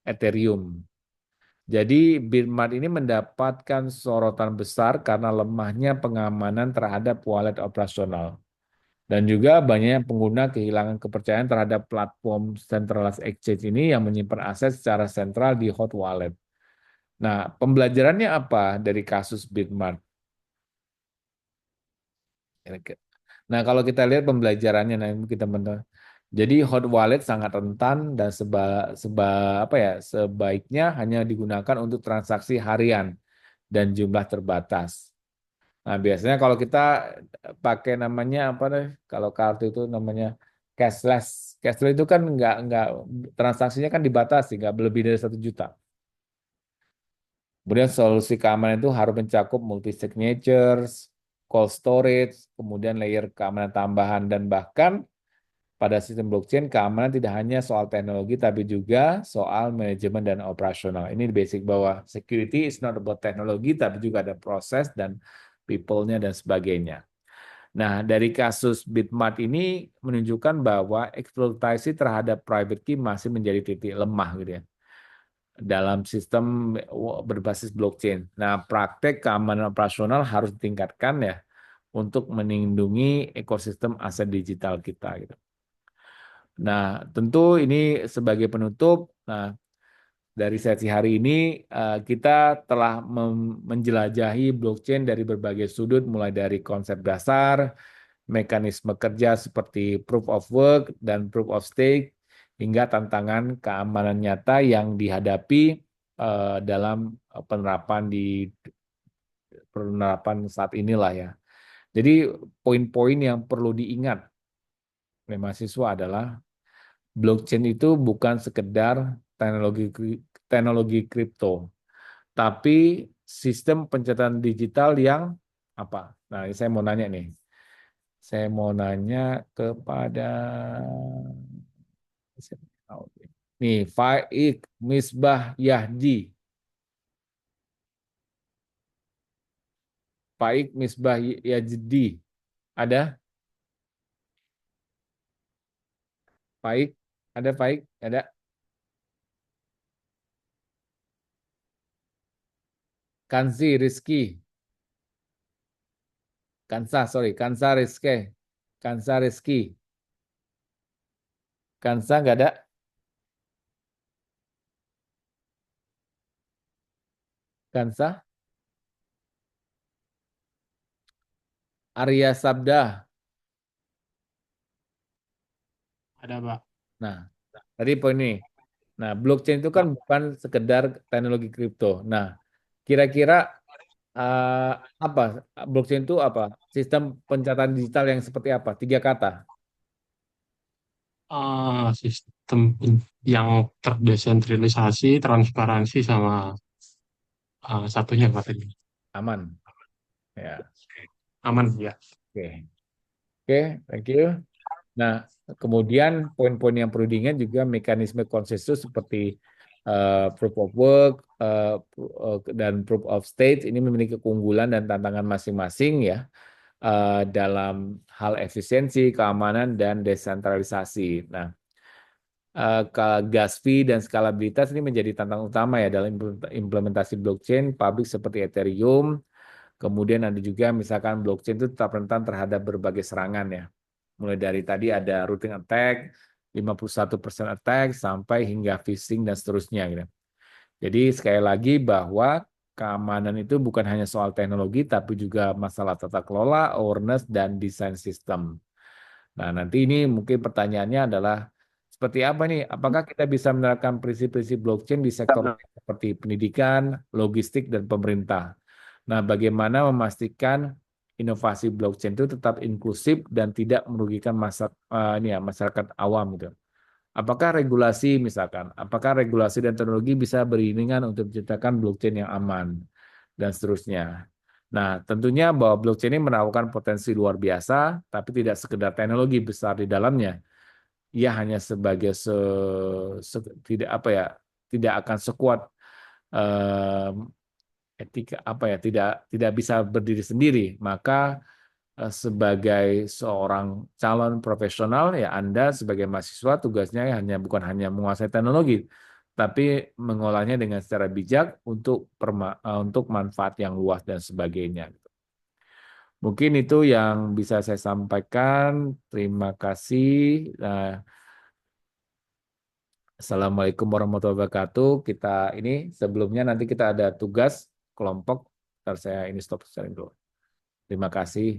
Ethereum. Jadi Bitmart ini mendapatkan sorotan besar karena lemahnya pengamanan terhadap wallet operasional. Dan juga banyak pengguna kehilangan kepercayaan terhadap platform centralized exchange ini yang menyimpan aset secara sentral di hot wallet. Nah, pembelajarannya apa dari kasus Bitmart? Nah, kalau kita lihat pembelajarannya, nah kita teman-teman. Jadi hot wallet sangat rentan dan sebaiknya hanya digunakan untuk transaksi harian dan jumlah terbatas. Nah, biasanya kalau kita pakai namanya apa deh? Kalau kartu itu namanya cashless. Cashless itu kan nggak transaksinya kan dibatasi, nggak lebih dari 1 juta. Kemudian solusi keamanan itu harus mencakup multi signatures, cold storage, kemudian layer keamanan tambahan dan bahkan pada sistem blockchain keamanan tidak hanya soal teknologi tapi juga soal manajemen dan operasional. Ini basic bahwa security is not about teknologi tapi juga ada proses dan people-nya dan sebagainya. Nah, dari kasus Bitmart ini menunjukkan bahwa eksploitasi terhadap private key masih menjadi titik lemah gitu ya dalam sistem berbasis blockchain. Nah, praktek keamanan operasional harus ditingkatkan ya untuk melindungi ekosistem aset digital kita gitu. Nah, tentu ini sebagai penutup, nah dari sesi hari ini kita telah menjelajahi blockchain dari berbagai sudut mulai dari konsep dasar, mekanisme kerja seperti proof of work dan proof of stake hingga tantangan keamanan nyata yang dihadapi dalam penerapan saat inilah ya. Jadi poin-poin yang perlu diingat oleh mahasiswa adalah blockchain itu bukan sekedar teknologi kripto, tapi sistem pencatatan digital yang apa? Nah, saya mau nanya nih. Saya mau nanya kepada nih Faik Misbah Yahdi. Faik Misbah Yahdi. Ada? Faik? Ada Faik? Ada? Kanzi Rizky. Kansa Rizky. Kansa Rizky. Kansa nggak ada? Kansa? Arya Sabda. Ada, Pak. Nah, tadi poin ini. Nah, blockchain itu kan bukan sekedar teknologi kripto. Nah, kira-kira apa blockchain itu apa? Sistem pencatatan digital yang seperti apa? 3 kata. Sistem yang terdesentralisasi, transparansi, sama satunya apa tadi? Aman. Ya. Aman, ya. Oke. Oke, thank you. Nah, kemudian poin-poin yang perlu diingat juga mekanisme konsensus seperti proof of work dan proof of stake ini memiliki keunggulan dan tantangan masing-masing ya dalam hal efisiensi, keamanan, dan desentralisasi. Nah, gas fee dan skalabilitas ini menjadi tantangan utama ya dalam implementasi blockchain publik seperti Ethereum. Kemudian ada juga misalkan blockchain itu tetap rentan terhadap berbagai serangan ya. Mulai dari tadi ada routing attack, 51% attack, sampai hingga phishing dan seterusnya gitu. Jadi sekali lagi bahwa keamanan itu bukan hanya soal teknologi, tapi juga masalah tata kelola, awareness, dan desain sistem. Nah, nanti ini mungkin pertanyaannya adalah seperti apa nih? Apakah kita bisa menerapkan prinsip-prinsip blockchain di sektor seperti pendidikan, logistik, dan pemerintah? Nah, bagaimana memastikan inovasi blockchain itu tetap inklusif dan tidak merugikan masyarakat awam gitu. Apakah regulasi dan teknologi bisa beriringan untuk menciptakan blockchain yang aman dan seterusnya. Nah, tentunya bahwa blockchain ini menawarkan potensi luar biasa, tapi tidak sekedar teknologi besar di dalamnya. Ia hanya sebagai tidak akan sekuat etika tidak bisa berdiri sendiri. Maka sebagai seorang calon profesional ya Anda sebagai mahasiswa tugasnya bukan hanya menguasai teknologi, tapi mengolahnya dengan secara bijak untuk manfaat yang luas dan sebagainya. Mungkin itu yang bisa saya sampaikan. Terima kasih. Assalamualaikum warahmatullahi wabarakatuh. Kita ini sebelumnya nanti kita ada tugas kelompok. Ntar saya ini stop sharing dulu. Terima kasih.